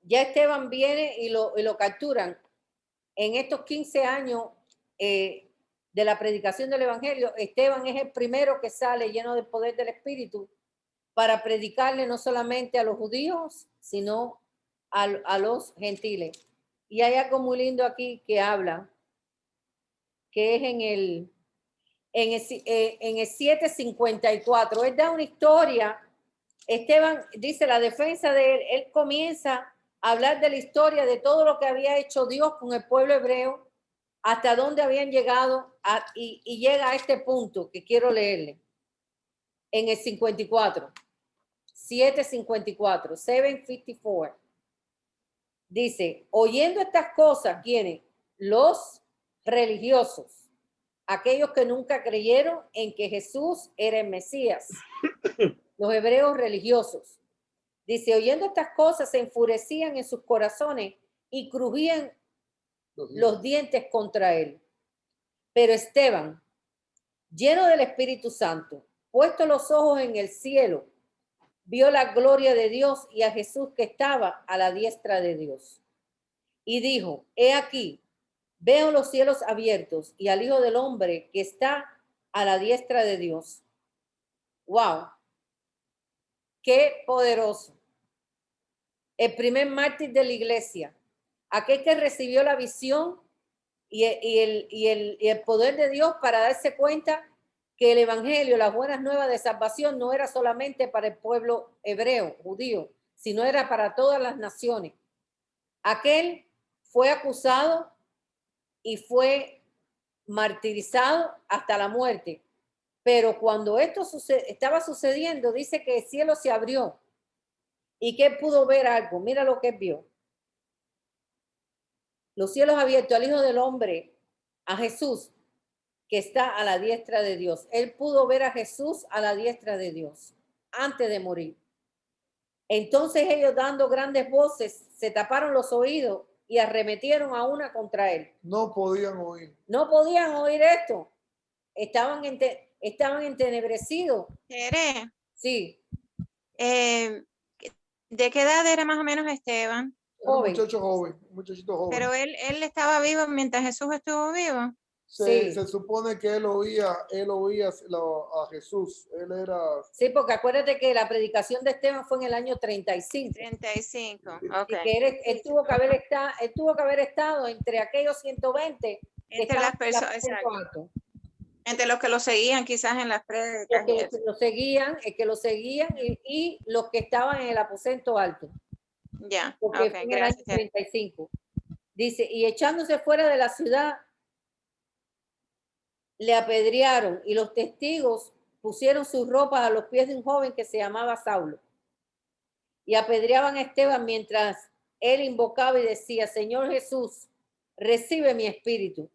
Ya Esteban viene y lo capturan. En estos 15 años de la predicación del evangelio, Esteban es el primero que sale lleno del poder del Espíritu para predicarle no solamente a los judíos, sino a los gentiles. Y hay algo muy lindo aquí que habla, que es en el 7:54. Él da una historia. Esteban dice la defensa de él. Él comienza a hablar de la historia de todo lo que había hecho Dios con el pueblo hebreo, hasta dónde habían llegado y llega a este punto que quiero leerle. En el 54. 7:54. 7:54. Dice, oyendo estas cosas, ¿quiénes? Los religiosos, aquellos que nunca creyeron en que Jesús era el Mesías, los hebreos religiosos. Dice, oyendo estas cosas se enfurecían en sus corazones y crujían los dientes contra él. Pero Esteban, lleno del Espíritu Santo, puesto los ojos en el cielo, vio la gloria de Dios y a Jesús que estaba a la diestra de Dios. Y dijo, he aquí, veo los cielos abiertos y al Hijo del Hombre que está a la diestra de Dios. ¡Wow! ¡Qué poderoso! El primer mártir de la iglesia, aquel que recibió la visión y el poder de Dios para darse cuenta que el evangelio, las buenas nuevas de salvación, no era solamente para el pueblo hebreo, judío, sino era para todas las naciones. Aquel fue acusado y fue martirizado hasta la muerte. Pero cuando esto estaba sucediendo, dice que el cielo se abrió y que él pudo ver algo. Mira lo que él vio. Los cielos abiertos al Hijo del Hombre, a Jesús, que está a la diestra de Dios. Él pudo ver a Jesús a la diestra de Dios antes de morir. Entonces ellos, dando grandes voces, se taparon los oídos y arremetieron a una contra él. No podían oír. No podían oír esto. Estaban entenebrecidos. Tere, Sí. ¿de qué edad era más o menos Esteban? Joven. Un muchachito joven. Pero él estaba vivo mientras Jesús estuvo vivo. Se supone que él oía a Jesús. Él era... Sí, porque acuérdate que la predicación de Esteban fue en el año 35. 35, ok. Y que él tuvo que haber estado entre aquellos 120 entre las personas, exacto. Entre los que lo seguían quizás en las prédicas. El que lo seguían y los que estaban en el aposento alto. Ya, porque fue en el año 35. Dice, y echándose fuera de la ciudad, le apedrearon y los testigos pusieron sus ropas a los pies de un joven que se llamaba Saulo. Y apedreaban a Esteban mientras él invocaba y decía, Señor Jesús, recibe mi espíritu.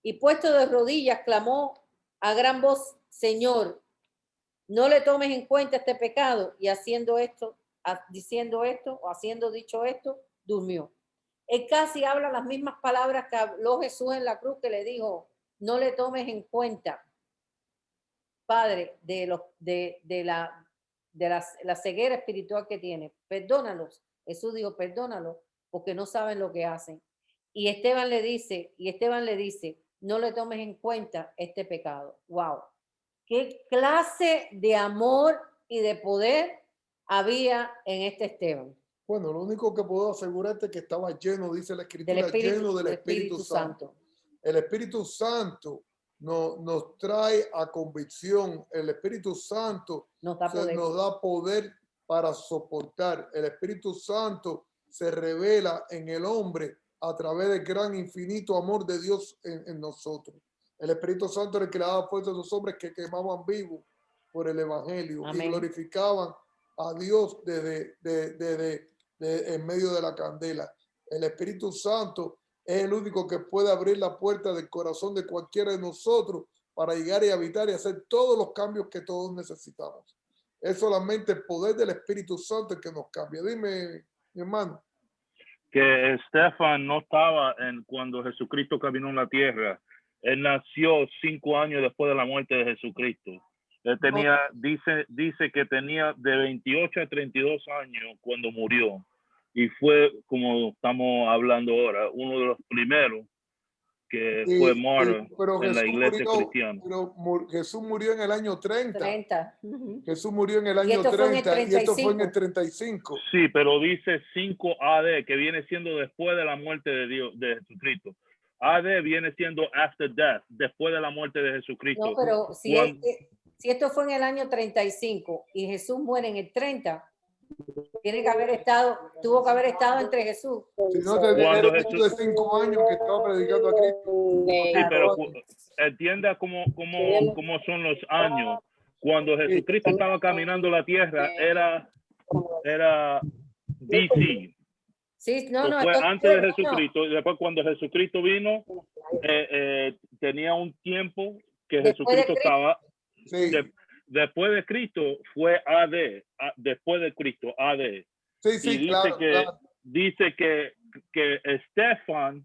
Y puesto de rodillas, clamó a gran voz, Señor, no le tomes en cuenta este pecado. Y haciendo dicho esto, durmió. Él casi habla las mismas palabras que habló Jesús en la cruz, que le dijo, no le tomes en cuenta, Padre, de la ceguera espiritual que tiene. Perdónalos. Jesús dijo, perdónalos, porque no saben lo que hacen. Y Esteban le dice, no le tomes en cuenta este pecado. Wow. ¿Qué clase de amor y de poder había en este Esteban? Bueno, lo único que puedo asegurarte es que estaba lleno, dice la Escritura, lleno del Espíritu Santo. El Espíritu Santo nos trae a convicción. El Espíritu Santo nos da poder para soportar. El Espíritu Santo se revela en el hombre a través del gran infinito amor de Dios en nosotros. El Espíritu Santo era el que le daba fuerza a los hombres que quemaban vivos por el Evangelio. Amén. Y glorificaban a Dios desde en medio de la candela. El Espíritu Santo es el único que puede abrir la puerta del corazón de cualquiera de nosotros para llegar y habitar y hacer todos los cambios que todos necesitamos. Es solamente el poder del Espíritu Santo el que nos cambia. Dime, mi hermano. Que Estefan no estaba cuando Jesucristo caminó en la tierra. Él nació 5 años después de la muerte de Jesucristo. Él tenía, dice que tenía de 28 a 32 años cuando murió. Y fue, como estamos hablando ahora, uno de los primeros que fue mártir en la iglesia cristiana. Pero Jesús murió en el año 30. Jesús murió en el Y año esto fue en el 30 y esto fue en el 35. 35. Sí, pero dice 5 AD, que viene siendo después de la muerte de Dios, de Jesucristo. AD viene siendo after death, después de la muerte de Jesucristo. No, pero si esto fue en el año 35 y Jesús muere en el 30, tuvo que haber estado entre Jesús. Si no, tenía de 5 años que estaba predicando a Cristo. Sí, pero entienda cómo son los años. Cuando Jesucristo estaba caminando la tierra, era BC. Sí, fue antes de Jesucristo. Y después cuando Jesucristo vino, tenía un tiempo que Jesucristo estaba. Sí. Después de Cristo fue AD, después de Cristo, AD. Sí, sí, y dice claro, dice que Estefan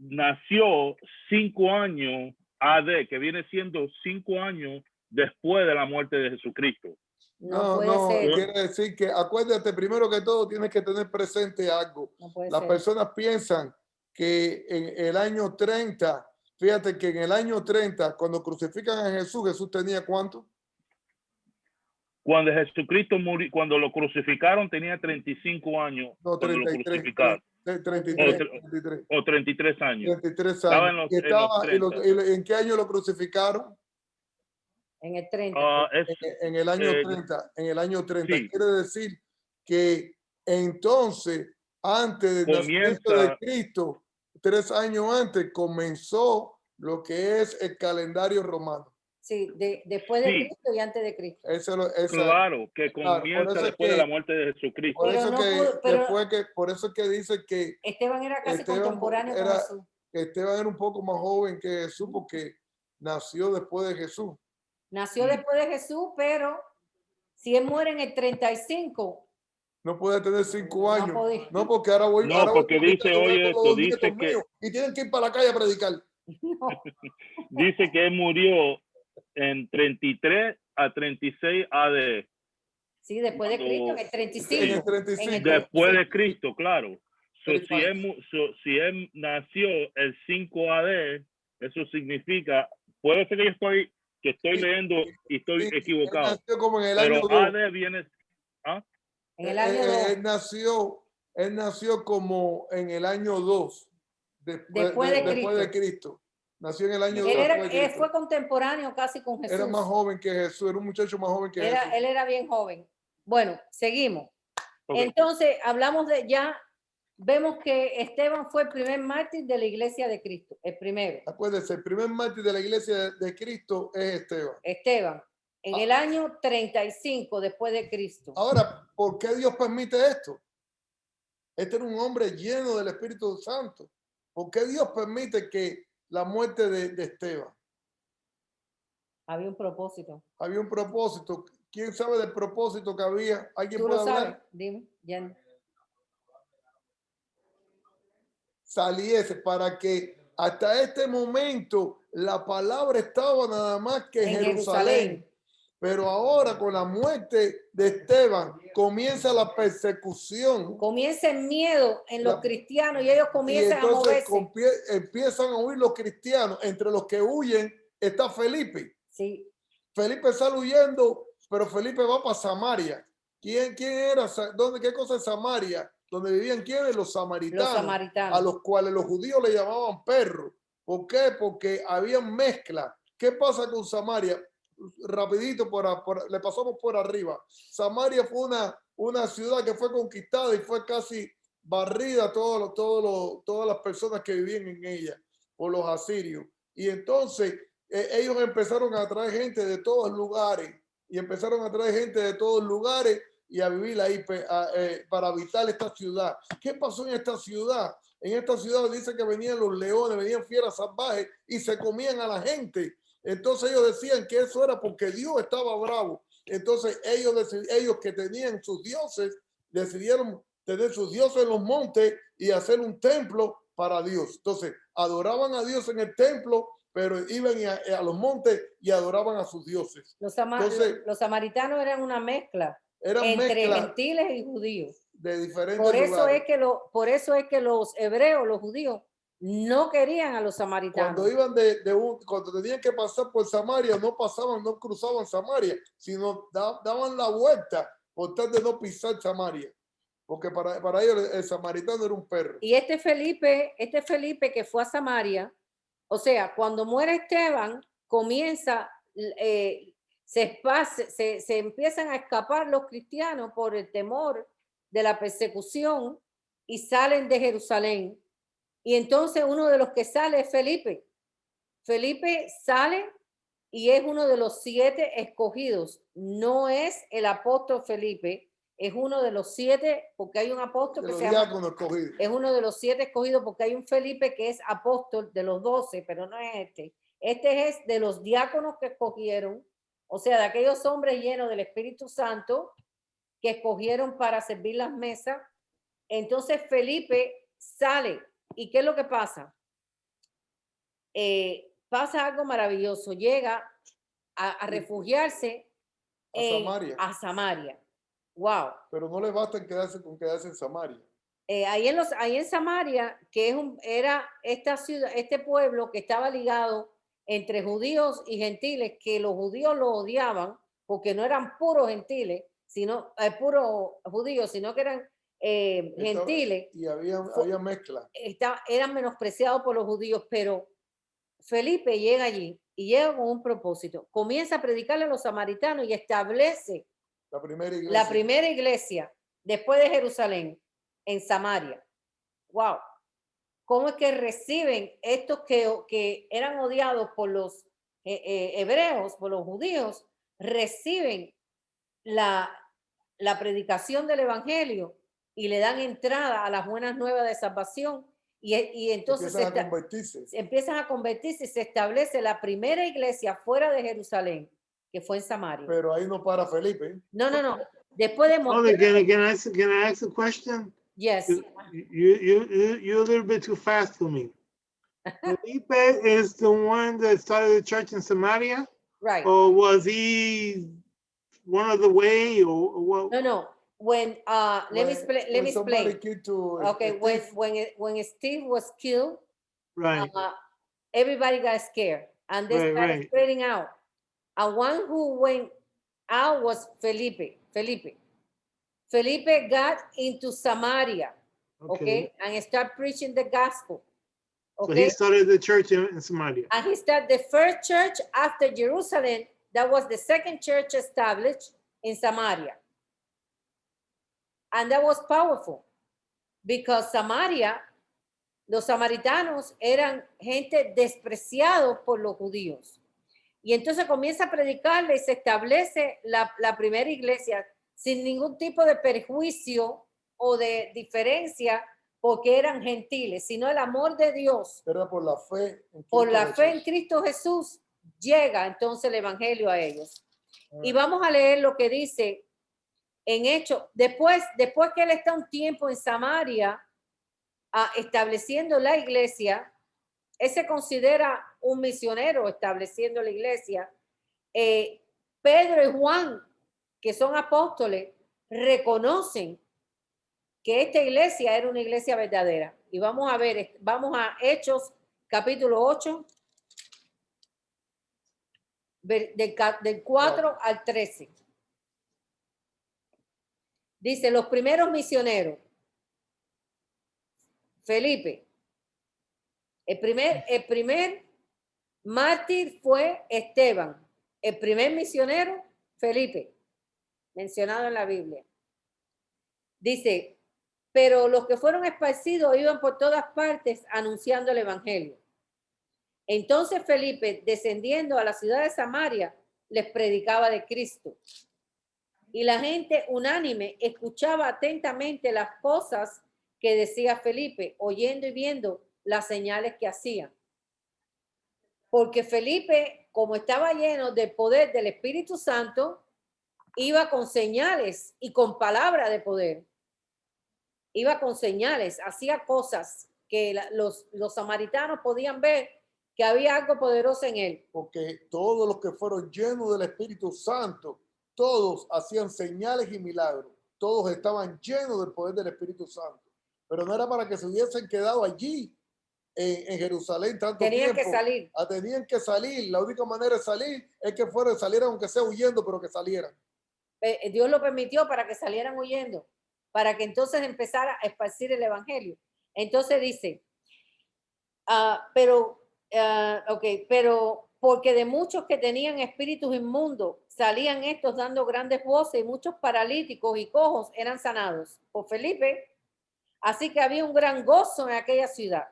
nació 5 años AD, que viene siendo 5 años después de la muerte de Jesucristo. No, quiere decir que acuérdate, primero que todo tienes que tener presente algo. Las personas piensan que en el año 30, fíjate que en el año 30, cuando crucifican a Jesús, ¿Jesús tenía cuánto? Cuando Jesucristo murió, cuando lo crucificaron, tenía 35 años. No, 33. Lo crucificaron. 33. O 33 años. 33 años. ¿En qué año lo crucificaron? En el 30. En el año 30. En el año 30. Sí. Quiere decir que entonces, antes del nacimiento de Cristo, 3 años antes, comenzó lo que es el calendario romano. Sí, después de Cristo y antes de Cristo. Claro, que comienza después de la muerte de Jesucristo. Por eso que dice que Esteban era casi contemporáneo con Jesús. Esteban era un poco más joven que Jesús porque nació después de Jesús. Nació después de Jesús, pero si él muere en el 35... No puede tener 5 años. No, porque ahora voy. No, porque dice, oye, esto dice que. Y tienen que ir para la calle a predicar. No. Dice que él murió en 33 a 36 AD. Sí, después de Cristo, en el 35. En el 35. Después de Cristo, claro. Si él nació el 5 AD, eso significa, puede ser que estoy leyendo y estoy equivocado. Él nació como en el año 2. AD viene. En el año 2. Él nació como en el año 2. Después de Cristo. Nació en el año 2. Él fue contemporáneo casi con Jesús. Era más joven que Jesús, era un muchacho más joven que Jesús. Él era bien joven. Bueno, seguimos. Okay. Entonces, vemos que Esteban fue el primer mártir de la iglesia de Cristo, el primero. Acuérdense, el primer mártir de la iglesia de Cristo es Esteban. Esteban, en el año 35 después de Cristo. Ahora, ¿por qué Dios permite esto? Este era un hombre lleno del Espíritu Santo. ¿Por qué Dios permite que la muerte de Esteban? Había un propósito. Había un propósito. ¿Quién sabe del propósito que había? ¿Alguien ¿Tú puede lo sabes? hablar? Dime, Jen. Saliese para que hasta este momento la palabra estaba nada más que en Jerusalén. Pero ahora con la muerte de Esteban comienza la persecución. Comienza el miedo en los cristianos y ellos comienzan a moverse. Empiezan a huir los cristianos. Entre los que huyen está Felipe. Sí. Felipe sale huyendo, pero Felipe va para Samaria. ¿Quién era? ¿Qué cosa es Samaria? Donde vivían ¿quiénes? Los samaritanos. Los samaritanos. A los cuales los judíos le llamaban perros. ¿Por qué? Porque habían mezcla. ¿Qué pasa con Samaria? Rapidito le pasamos por arriba. Samaria fue una ciudad que fue conquistada y fue casi barrida todas las personas que vivían en ella por los asirios. Y entonces ellos empezaron a traer gente de todos lugares y a vivir ahí para habitar esta ciudad. ¿Qué pasó en esta ciudad? En esta ciudad dice que venían los leones, venían fieras salvajes y se comían a la gente. Entonces ellos decían que eso era porque Dios estaba bravo. Entonces ellos que tenían sus dioses decidieron tener sus dioses en los montes y hacer un templo para Dios. Entonces, adoraban a Dios en el templo, pero iban a los montes y adoraban a sus dioses. Los samaritanos eran una mezcla entre gentiles y judíos. De diferentes por eso lugares. por eso es que los hebreos, los judíos, no querían a los samaritanos. Cuando iban cuando tenían que pasar por Samaria, no cruzaban Samaria, sino daban la vuelta por tal de no pisar Samaria. Porque para ellos el samaritano era un perro. Y este Felipe que fue a Samaria, o sea, cuando muere Esteban, comienza, se empiezan a escapar los cristianos por el temor de la persecución y salen de Jerusalén. Y entonces uno de los que sale es Felipe. Felipe sale y es uno de los 7 escogidos. No es el apóstol Felipe, es uno de los 7, porque hay un apóstol que se llama, es uno de los 7 escogidos, porque hay un Felipe que es apóstol de los 12, pero no es este. Este es de los diáconos que escogieron, o sea, de aquellos hombres llenos del Espíritu Santo que escogieron para servir las mesas. Entonces Felipe sale. ¿Y qué es lo que pasa? Pasa algo maravilloso. Llega a refugiarse a Samaria. Wow. Pero no le basta quedarse en Samaria. Ahí en Samaria, que era esta ciudad, este pueblo que estaba ligado entre judíos y gentiles, que los judíos lo odiaban porque no eran puros gentiles, sino puros judíos, sino que eran gentiles. Y había mezcla. Eran menospreciados por los judíos, pero Felipe llega allí y llega con un propósito. Comienza a predicarle a los samaritanos y establece la primera iglesia después de Jerusalén en Samaria. Wow. ¿Cómo es que reciben estos que eran odiados por los hebreos, por los judíos? Reciben la predicación del evangelio y le dan entrada a las buenas nuevas de salvación. Y entonces empiezan a convertirse y se establece la primera iglesia fuera de Jerusalén, que fue en Samaria. Pero ahí no para Felipe. No. Después de Can I ask a question? Yes. You're a little bit too fast for me. Felipe is the one that started the church in Samaria? Right. Or was he one of the way or what? No. When let me explain. Okay, when Steve was killed, right, everybody got scared and they started spreading out. And one who went out was Felipe. Felipe got into Samaria, okay, and started preaching the gospel. Okay. So he started the church in Samaria. And he started the first church after Jerusalem. That was the second church established in Samaria. And that was powerful because Samaria, los samaritanos eran gente despreciados por los judíos. Y entonces comienza a predicarle y se establece la primera iglesia sin ningún tipo de perjuicio o de diferencia porque eran gentiles, sino el amor de Dios. Pero por la fe. Por la fe en Cristo Jesús llega entonces el evangelio a ellos. Y vamos a leer lo que dice en Hechos, después que él está un tiempo en Samaria estableciendo la iglesia, él se considera un misionero estableciendo la iglesia. Pedro y Juan, que son apóstoles, reconocen que esta iglesia era una iglesia verdadera. Y vamos a Hechos capítulo 8, del 4 al 13. Dice, los primeros misioneros. Felipe. El primer mártir fue Esteban. El primer misionero, Felipe, mencionado en la Biblia. Dice, pero los que fueron esparcidos iban por todas partes anunciando el evangelio. Entonces Felipe, descendiendo a la ciudad de Samaria, les predicaba de Cristo. Y la gente unánime escuchaba atentamente las cosas que decía Felipe, oyendo y viendo las señales que hacía. Porque Felipe, como estaba lleno del poder del Espíritu Santo, iba con señales y con palabra de poder. Iba con señales, hacía cosas que los samaritanos podían ver que había algo poderoso en él. Porque todos los que fueron llenos del Espíritu Santo, todos hacían señales y milagros. Todos estaban llenos del poder del Espíritu Santo. Pero no era para que se hubiesen quedado allí en Jerusalén tanto Tenían tiempo. que salir. Tenían que salir. La única manera de salir es que salieran, aunque sea huyendo, pero que salieran. Dios lo permitió para que salieran huyendo, para que entonces empezara a esparcir el evangelio. Entonces dice, pero porque de muchos que tenían espíritus inmundos salían estos dando grandes voces, y muchos paralíticos y cojos eran sanados por Felipe. Así que había un gran gozo en aquella ciudad.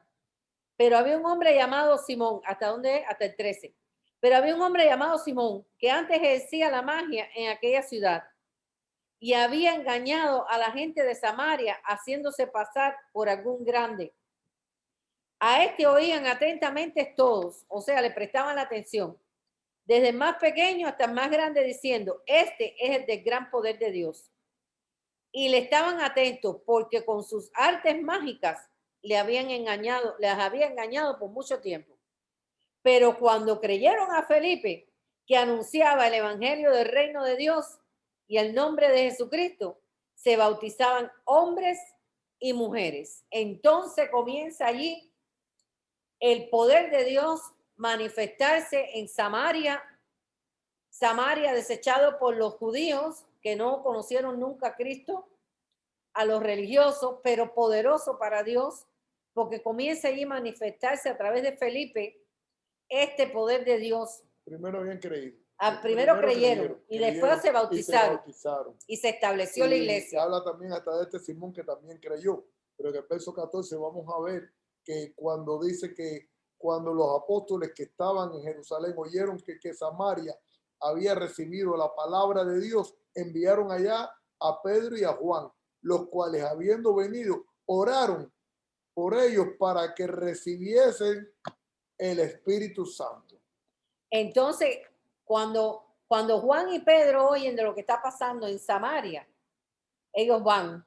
Pero había un hombre llamado Simón, ¿hasta dónde? Hasta el 13. Pero había un hombre llamado Simón que antes ejercía la magia en aquella ciudad y había engañado a la gente de Samaria haciéndose pasar por algún grande. A este oían atentamente todos, o sea, le prestaban la atención, desde el más pequeño hasta el más grande, diciendo, este es el del gran poder de Dios. Y le estaban atentos porque con sus artes mágicas les había engañado por mucho tiempo. Pero cuando creyeron a Felipe, que anunciaba el evangelio del reino de Dios y el nombre de Jesucristo, se bautizaban hombres y mujeres. Entonces comienza allí el poder de Dios manifestarse en Samaria. Samaria desechado por los judíos que no conocieron nunca a Cristo, a los religiosos, pero poderoso para Dios, porque comienza allí a manifestarse a través de Felipe este poder de Dios. Primero habían creído. Primero creyeron y después se bautizaron y se estableció la iglesia. Se habla también hasta de este Simón que también creyó, pero en el verso 14 vamos a ver que cuando dice que cuando los apóstoles que estaban en Jerusalén oyeron que Samaria había recibido la palabra de Dios, enviaron allá a Pedro y a Juan, los cuales habiendo venido oraron por ellos para que recibiesen el Espíritu Santo. Entonces, cuando Juan y Pedro oyen de lo que está pasando en Samaria, ellos van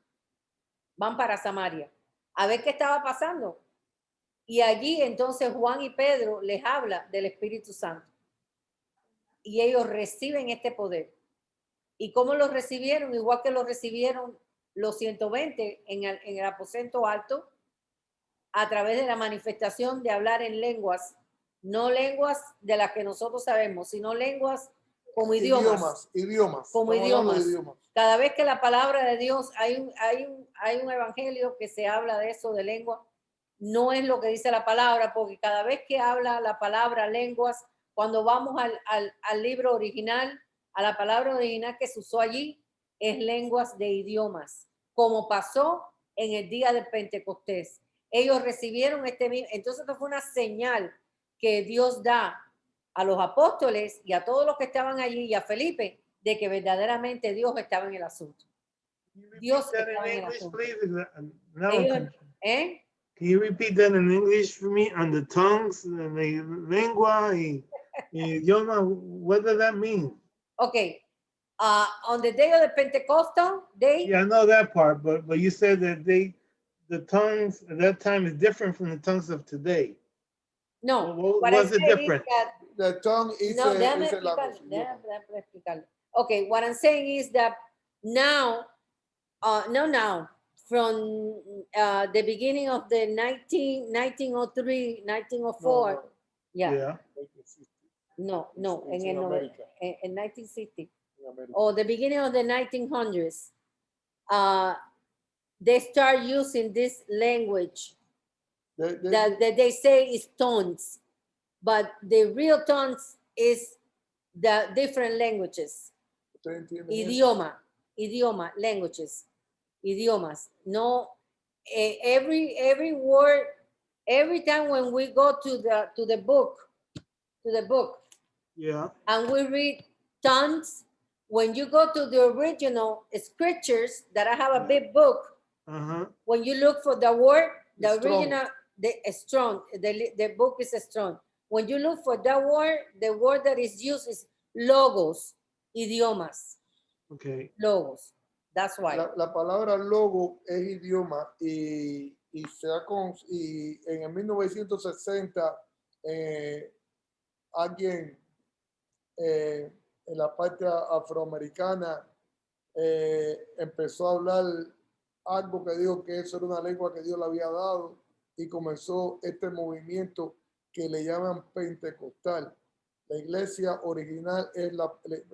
para Samaria a ver qué estaba pasando. Y allí entonces Juan y Pedro les habla del Espíritu Santo. Y ellos reciben este poder. ¿Y cómo lo recibieron? Igual que lo recibieron los 120 en el aposento alto, a través de la manifestación de hablar en lenguas, no lenguas de las que nosotros sabemos, sino lenguas como idiomas. Como idiomas. Cada vez que la palabra de Dios, hay un evangelio que se habla de eso, de lengua, no es lo que dice la palabra, porque cada vez que habla la palabra lenguas, cuando vamos al libro original, a la palabra original que se usó allí, es lenguas de idiomas, como pasó en el día del Pentecostés. Ellos recibieron entonces esto fue una señal que Dios da a los apóstoles y a todos los que estaban allí y a Felipe de que verdaderamente Dios estaba en el asunto. Dios estaba en el asunto. Can you repeat that in English for me on the tongues and the lengua y idioma? What does that mean? Okay. On the day of the Pentecostal day. Yeah, I know that part, but you said that the tongues at that time is different from the tongues of today. No. What was it different? The tongue is no, a language. Okay, what I'm saying is that now, from the beginning of the 1903, 1904, yeah. No, in 1960, or the beginning of the 1900s, they start using this language that they say is tongues, but the real tongues is the different languages. Idioma, languages, idiomas. No, every word, every time when we go to the book, yeah, and we read tongues, when you go to the original scriptures that I have a big book, when you look for the word, the original, the book is strong. When you look for that word, the word that is used is logos, idiomas. Okay. Logos. That's why. La palabra logo es idioma y en el 1960 alguien en la parte afroamericana empezó a hablar algo que dijo que eso era una lengua que Dios le había dado y comenzó este movimiento que le llaman pentecostal. La iglesia original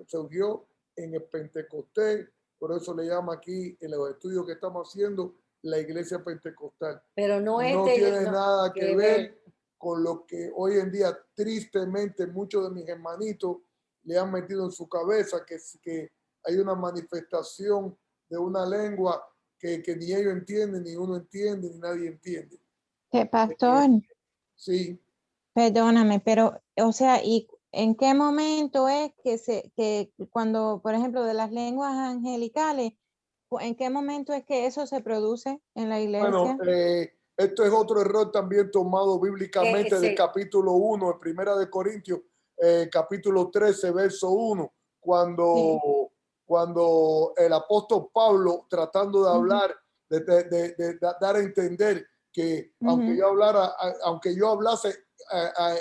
surgió en el Pentecostés, por eso le llama aquí en los estudios que estamos haciendo la iglesia pentecostal. Pero no tiene nada que ver con lo que hoy en día tristemente muchos de mis hermanitos le han metido en su cabeza, que hay una manifestación de una lengua que ni ellos entienden, ni uno entiende, ni nadie entiende. Pastor, Sí. perdóname, pero, o sea, ¿y en qué momento es que cuando, por ejemplo, de las lenguas angelicales, en qué momento es que eso se produce en la iglesia? Bueno, esto es otro error también tomado bíblicamente del capítulo 1, de Primera de Corintios, capítulo 13, verso 1, cuando el apóstol Pablo, tratando de hablar, de dar a entender que aunque yo hablase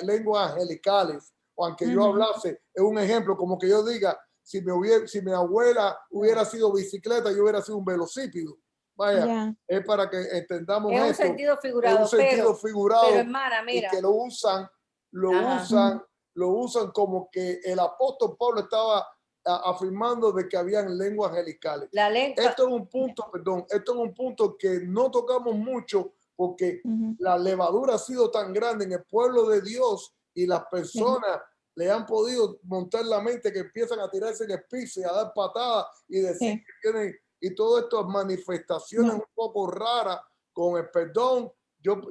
lenguas angelicales, o aunque yo hablase, es un ejemplo, como que yo diga, si mi abuela hubiera sido bicicleta, yo hubiera sido un velocípedo. Vaya, es para que entendamos es un esto. sentido figurado, es un sentido figurado, pero hermana, mira, y que lo usan como que el apóstol Pablo estaba afirmando de que habían lenguas angelicales. Esto es un punto que no tocamos mucho porque la levadura ha sido tan grande en el pueblo de Dios y las personas le han podido montar la mente que empiezan a tirarse en el piso y a dar patadas y decir que tienen, y todas estas manifestaciones un poco raras con el perdón. Yo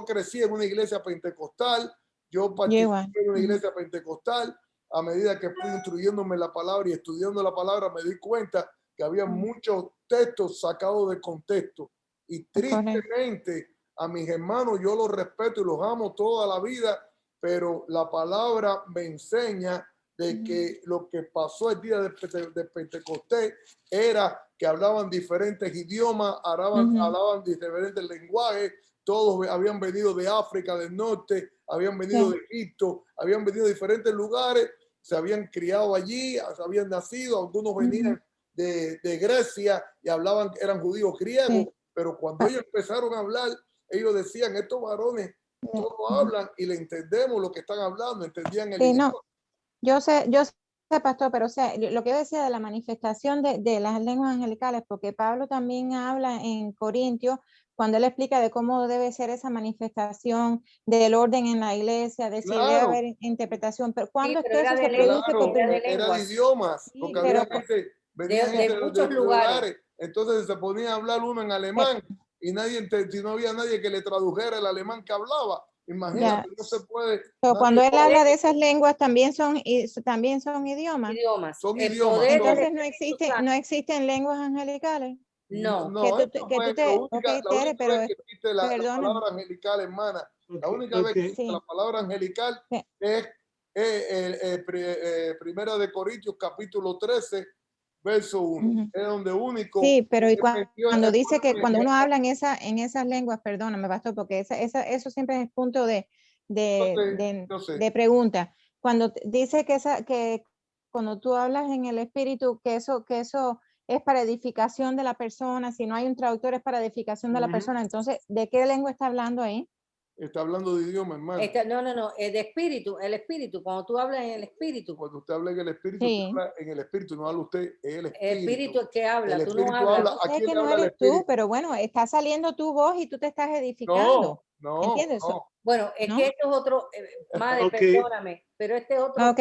crecí en una iglesia pentecostal, yo participé en una iglesia pentecostal. A medida que fui instruyéndome la palabra y estudiando la palabra, me di cuenta que había muchos textos sacados de contexto. Y tristemente a mis hermanos yo los respeto y los amo toda la vida, pero la palabra me enseña de que lo que pasó el día de Pentecostés era que hablaban diferentes idiomas, hablaban diferentes lenguajes, todos habían venido de África del Norte, habían venido de Egipto, habían venido de diferentes lugares, se habían criado allí, se habían nacido, algunos venían de Grecia y hablaban, eran judíos griegos, pero cuando ellos empezaron a hablar, ellos decían, estos varones todos hablan y le entendemos lo que están hablando, entendían el idioma. Yo sé, pastor, pero o sea, lo que yo decía de la manifestación de las lenguas angelicales, porque Pablo también habla en Corintios, cuando él explica de cómo debe ser esa manifestación del orden en la iglesia, de si debe haber interpretación, pero cuando es que eso se produce, era de idiomas, porque había gente, venía gente de muchos lugares, entonces se ponía a hablar uno en alemán y si no había nadie que le tradujera el alemán que hablaba. Imagínate, no se puede. Cuando él habla de esas lenguas, también son idiomas. Son idiomas. Entonces no existen lenguas angelicales. No. La única vez que existe la palabra angelical, hermana, la única vez que existe la palabra angelical es Primera de Corintios capítulo 13, verso 1. Es donde único. Sí, pero y cuando dice que cuando uno habla en esas lenguas, perdóname, pastor, porque eso siempre es punto de pregunta. Cuando dice que cuando tú hablas en el espíritu, que eso es para edificación de la persona, si no hay un traductor es para edificación de la persona, entonces, ¿de qué lengua está hablando ahí? Está hablando de idioma, hermano. No, de espíritu, el espíritu, cuando tú hablas en el espíritu. Cuando usted habla en el espíritu, habla en el espíritu, no habla usted, es el espíritu. El espíritu es que habla, el tú no hablas. Aquí que no eres tú, pero bueno, está saliendo tu voz y tú te estás edificando. No, ¿entiendes? No. Bueno, es que esto es otro, madre, perdóname, pero este es otro,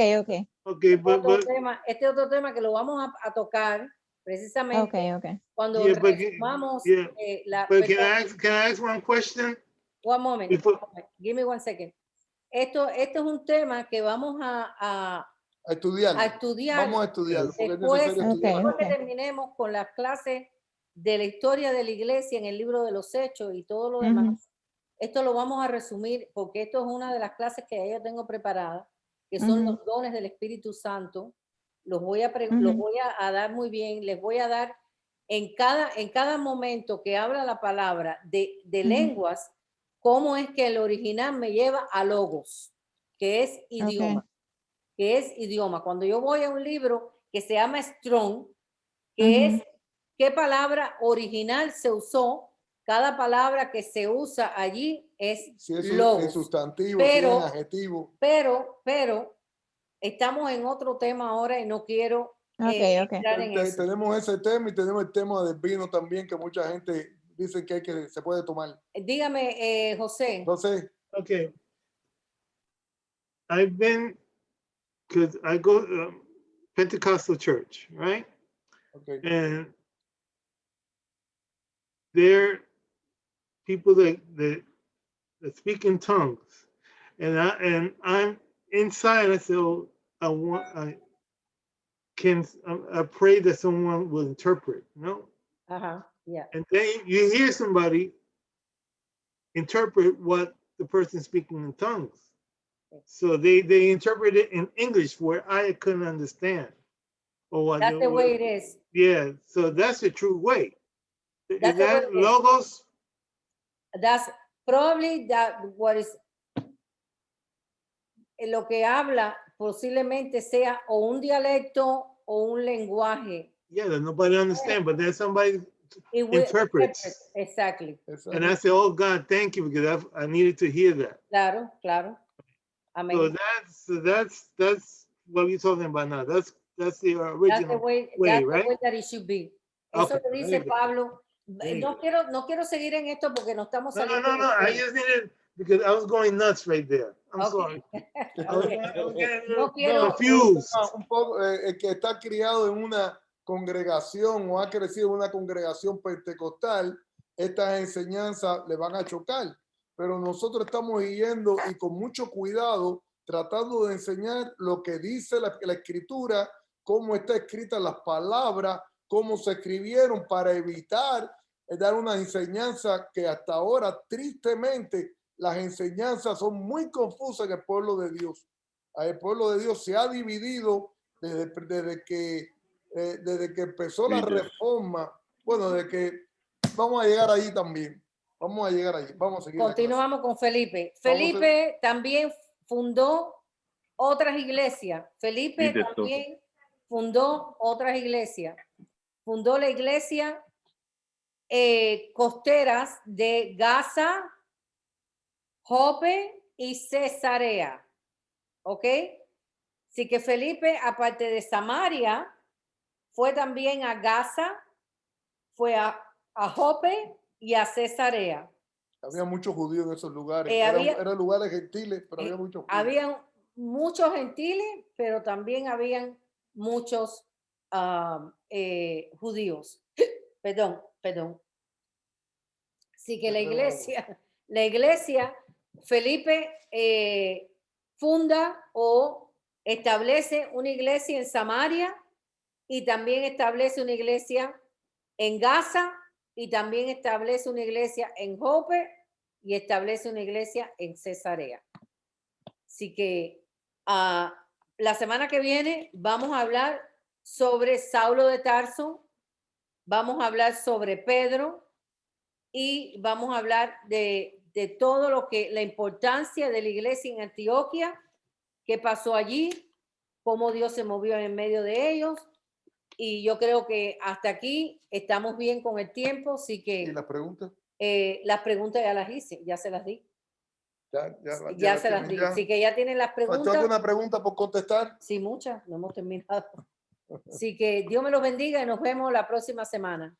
este otro tema que lo vamos a tocar precisamente cuando resumamos But can I ask one question? One moment. Give me 1 second. Esto es un tema que vamos a estudiar. Vamos a estudiarlo. Después que terminemos con las clases de la historia de la iglesia en el libro de los Hechos y todo lo demás, esto lo vamos a resumir porque esto es una de las clases que yo tengo preparadas, que son los dones del Espíritu Santo. Los voy a dar muy bien, les voy a dar en cada momento que habla la palabra de lenguas, cómo es que el original me lleva a logos, que es idioma. Okay. Que es idioma. Cuando yo voy a un libro que se llama Strong, que es qué palabra original se usó, cada palabra que se usa allí es Si es logos. sustantivo, pero, si es adjetivo. Pero estamos en otro tema ahora y no quiero entrar en eso. Tenemos ese tema y tenemos el tema del vino también, que mucha gente dice que se puede tomar. Dígame, José. José. Okay. I've been, because I go Pentecostal church, right? Okay. And there people that speak in tongues, and I'm inside. I say, oh, I pray that someone will interpret, you know? Yeah. And then you hear somebody interpret what the person speaking in tongues. So they interpret it in English where I couldn't understand. Or that's the way it is. Yeah, so that's the true way. That's is that logos? That's probably what is lo que habla posiblemente sea o un dialecto o un lenguaje. Yeah, that nobody understands, but then somebody interprets. Exactly. And I say, oh God, thank you, because I needed to hear that. Claro, claro. Amen. So that's what we're talking about now. That's the original that's the way, right? the way that it should be. Eso Okay, lo dice Pablo. No quiero seguir en esto porque no estamos saliendo. No. I just needed, because I was going nuts right there. I'm sorry. No quiero. Confused. Un poco, el que está criado en una congregación o ha crecido en una congregación pentecostal, estas enseñanzas le van a chocar. Pero nosotros estamos yendo y con mucho cuidado tratando de enseñar lo que dice la escritura, cómo está escrita las palabras, cómo se escribieron, para evitar dar una enseñanza que hasta ahora, tristemente, las enseñanzas son muy confusas en el pueblo de Dios. El pueblo de Dios se ha dividido desde que empezó la reforma. Bueno, de que vamos a llegar ahí también. Vamos a llegar ahí. Vamos a seguir. Continuamos con Felipe. Felipe también fundó otras iglesias. Felipe también fundó otras iglesias. Fundó la iglesia costeras de Gaza, Jope y Cesarea. ¿Ok? Así que Felipe, aparte de Samaria, fue también a Gaza, fue a Jope y a Cesarea. Había muchos judíos en esos lugares. Eran lugares gentiles, pero había muchos judíos. Habían muchos gentiles, pero también habían muchos judíos. Perdón. Así que la iglesia, Felipe funda o establece una iglesia en Samaria y también establece una iglesia en Gaza y también establece una iglesia en Jope y establece una iglesia en Cesarea. Así que la semana que viene vamos a hablar sobre Saulo de Tarso, vamos a hablar sobre Pedro y vamos a hablar de todo lo que, la importancia de la iglesia en Antioquia, qué pasó allí, cómo Dios se movió en medio de ellos. Y yo creo que hasta aquí estamos bien con el tiempo, así que... ¿Y las preguntas? Las preguntas ya las hice, ya se las di. Ya Se las di. Así que ya tienen las preguntas. ¿Faltó alguna pregunta por contestar? Sí, muchas, no hemos terminado. Así que Dios me los bendiga y nos vemos la próxima semana.